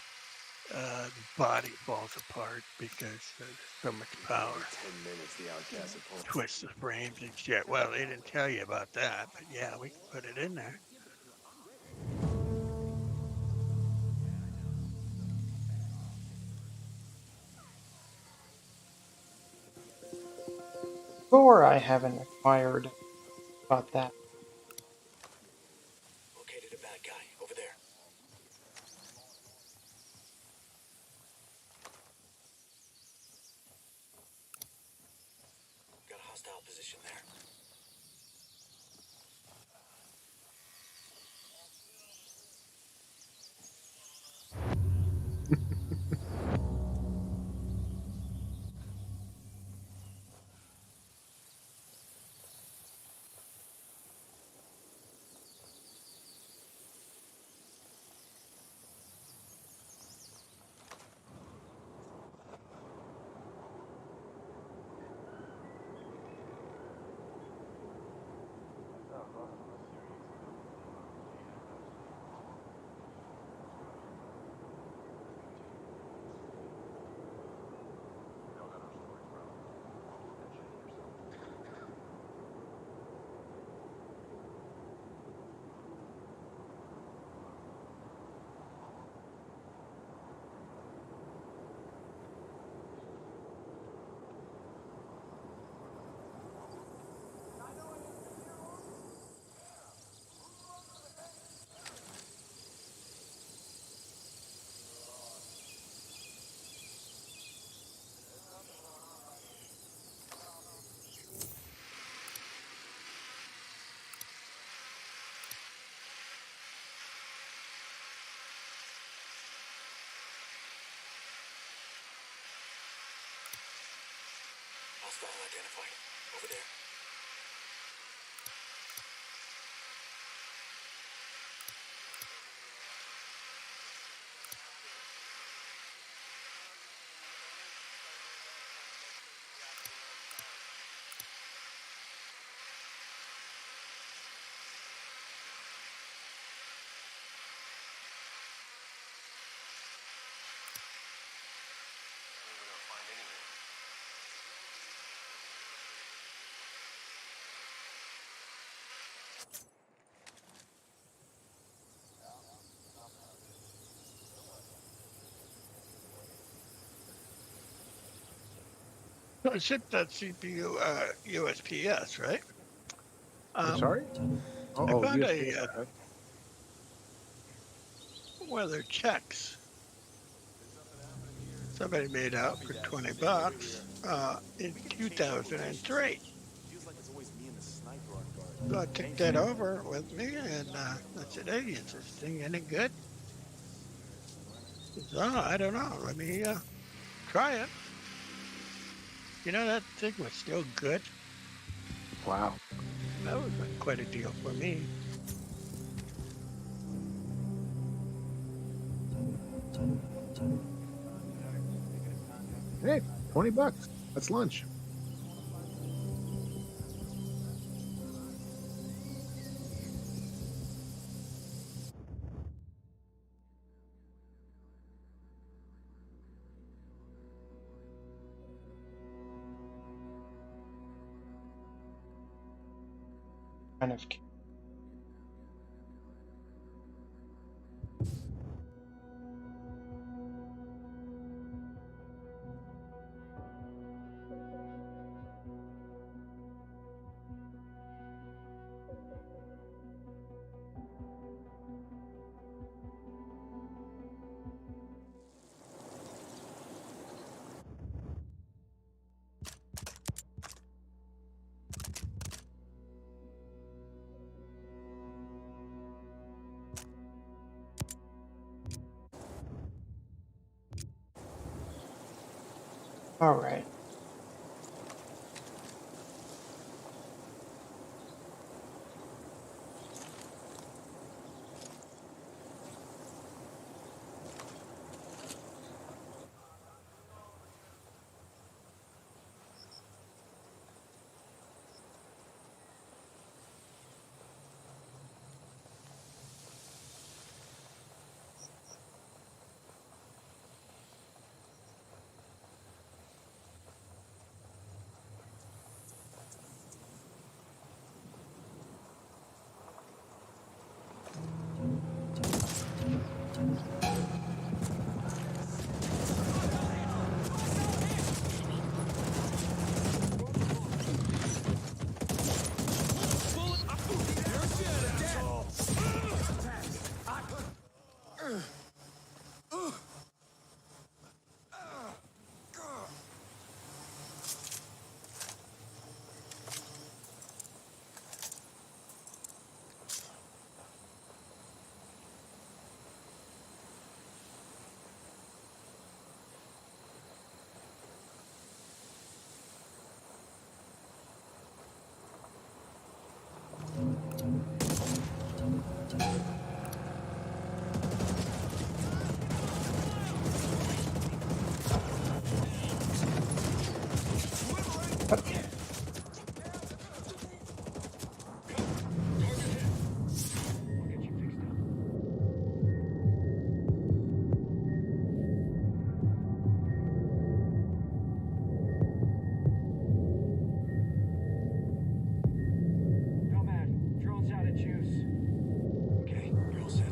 body falls apart because there's so much power. 10 minutes, the outcast will pull. Twist the frames and shit. Well, they didn't tell you about that, but yeah, we can put it in there. Or I haven't acquired about that. Located a bad guy over there. Got a hostile position there. Hostile identified. Over there. So I shipped that CPU USPS, right? I'm Um, sorry. Oh, I oh, found USPS. Okay. one of their checks. Somebody made out for $20 in 2003. Feels like it's always me and the sniper on guard. So I took that over with me, and I said, "Hey, is this thing any good?" He says, "Oh, I don't know. Let me try it." You know, that thing was still good. Wow. That was quite a deal for me. Hey, $20. That's lunch. Kind of. All right. Nomad, drone's out of juice. Okay, you're all set.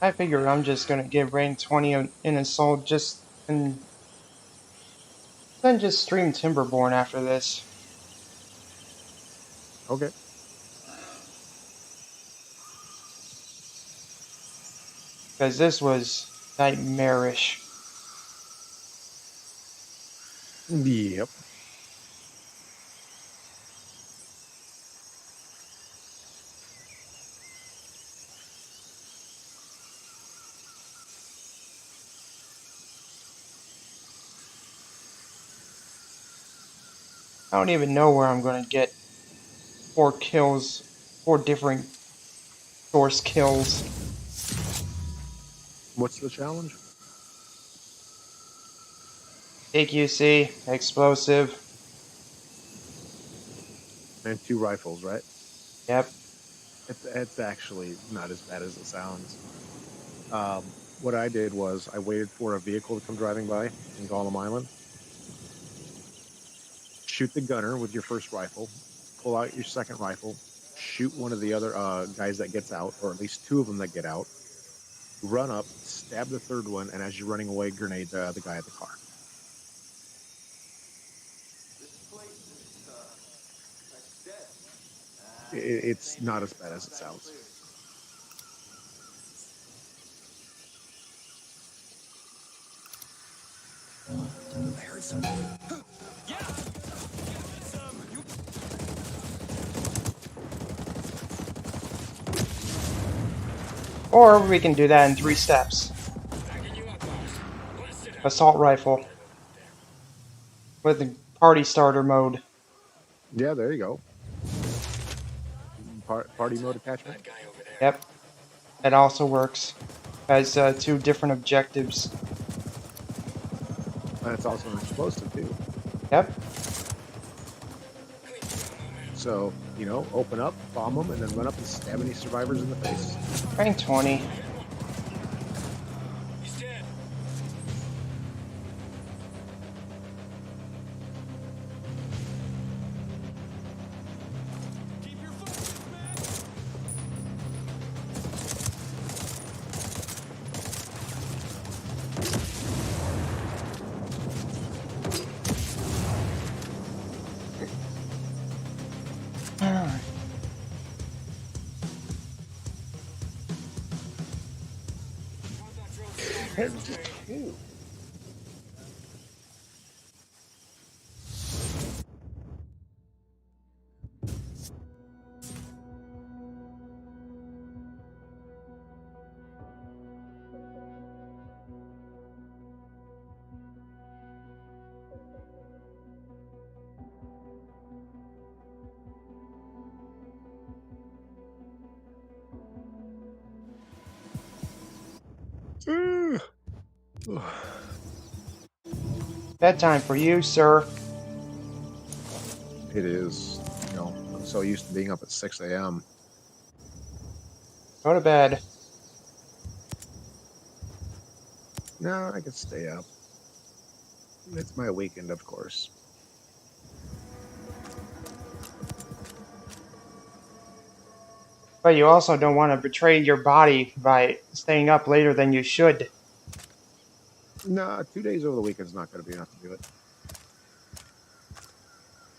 I figure I'm just gonna get rank 20 in assault just and then just stream Timberborn after this. Okay. Because this was nightmarish. Yep. I don't even know where I'm gonna get 4 kills, 4 different source kills. What's the challenge? AQC, explosive. And 2 rifles, right? Yep. It's actually not as bad as it sounds. What I did was I waited for a vehicle to come driving by in Gollum Island. Shoot the gunner with your first rifle. Pull out your second rifle. Shoot one of the other guys that gets out, or at least 2 of them that get out. Run up, stab the third one, and as you're running away, grenade the guy at the car. It's not as bad as it sounds. I heard something. Yeah! Or we can do that in 3 steps. assault rifle with the party starter mode. Yeah, there you go. Party mode attachment. Yep, it also works. Has 2 different objectives. And it's also an explosive too. Yep. So, you know, open up, bomb them, and then run up and stab any survivors in the face. Rank 20. He's dead. Keep your focus, man. Alright. Bedtime for you, sir. It is. You know, I'm so used to being up at 6 a.m. Go to bed. No, I can stay up. It's my weekend, of course. But you also don't want to betray your body by staying up later than you should. Nah, 2 days over the weekend's not going to be enough to do it.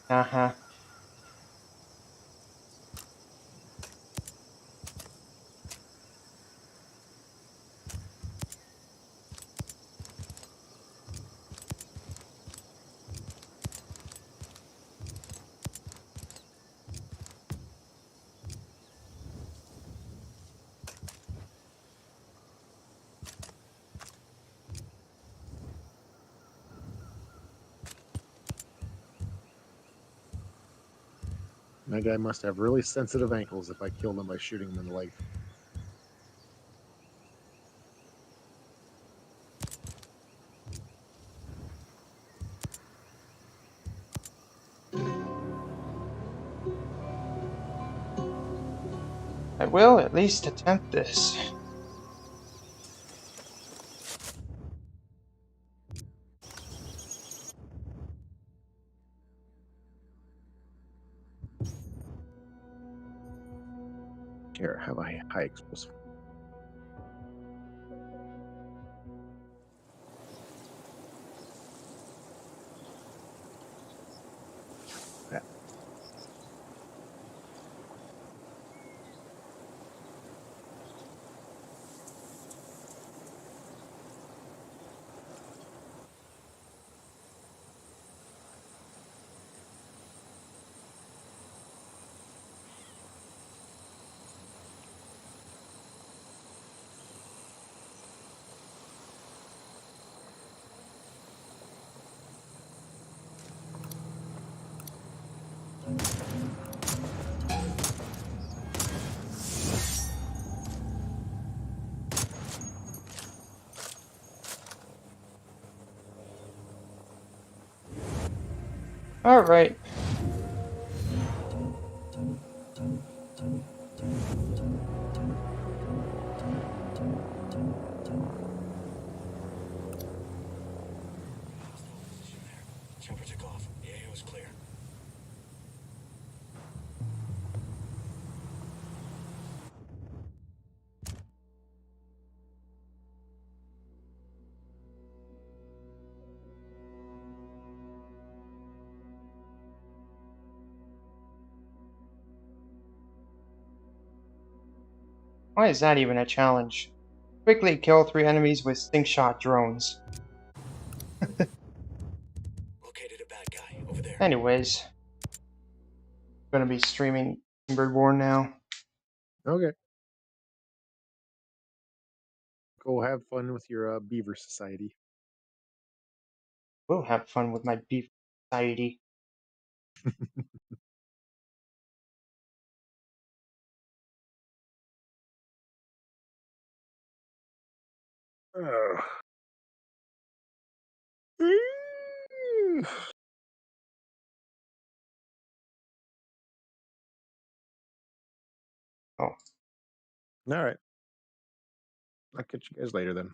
Uh-huh. That guy must have really sensitive ankles if I killed him by shooting him in the leg. I will at least attempt this. Here, have a high explosive. Yeah. Alright. Chopper took off. The AO is clear. Why is that even a challenge? Quickly kill 3 enemies with slingshot drones. Located a bad guy over there. Anyways, I'm gonna be streaming Timberborn now. Okay. Go have fun with your beaver society. will have fun with my beef society. Oh. Oh, All right. I'll catch you guys later then.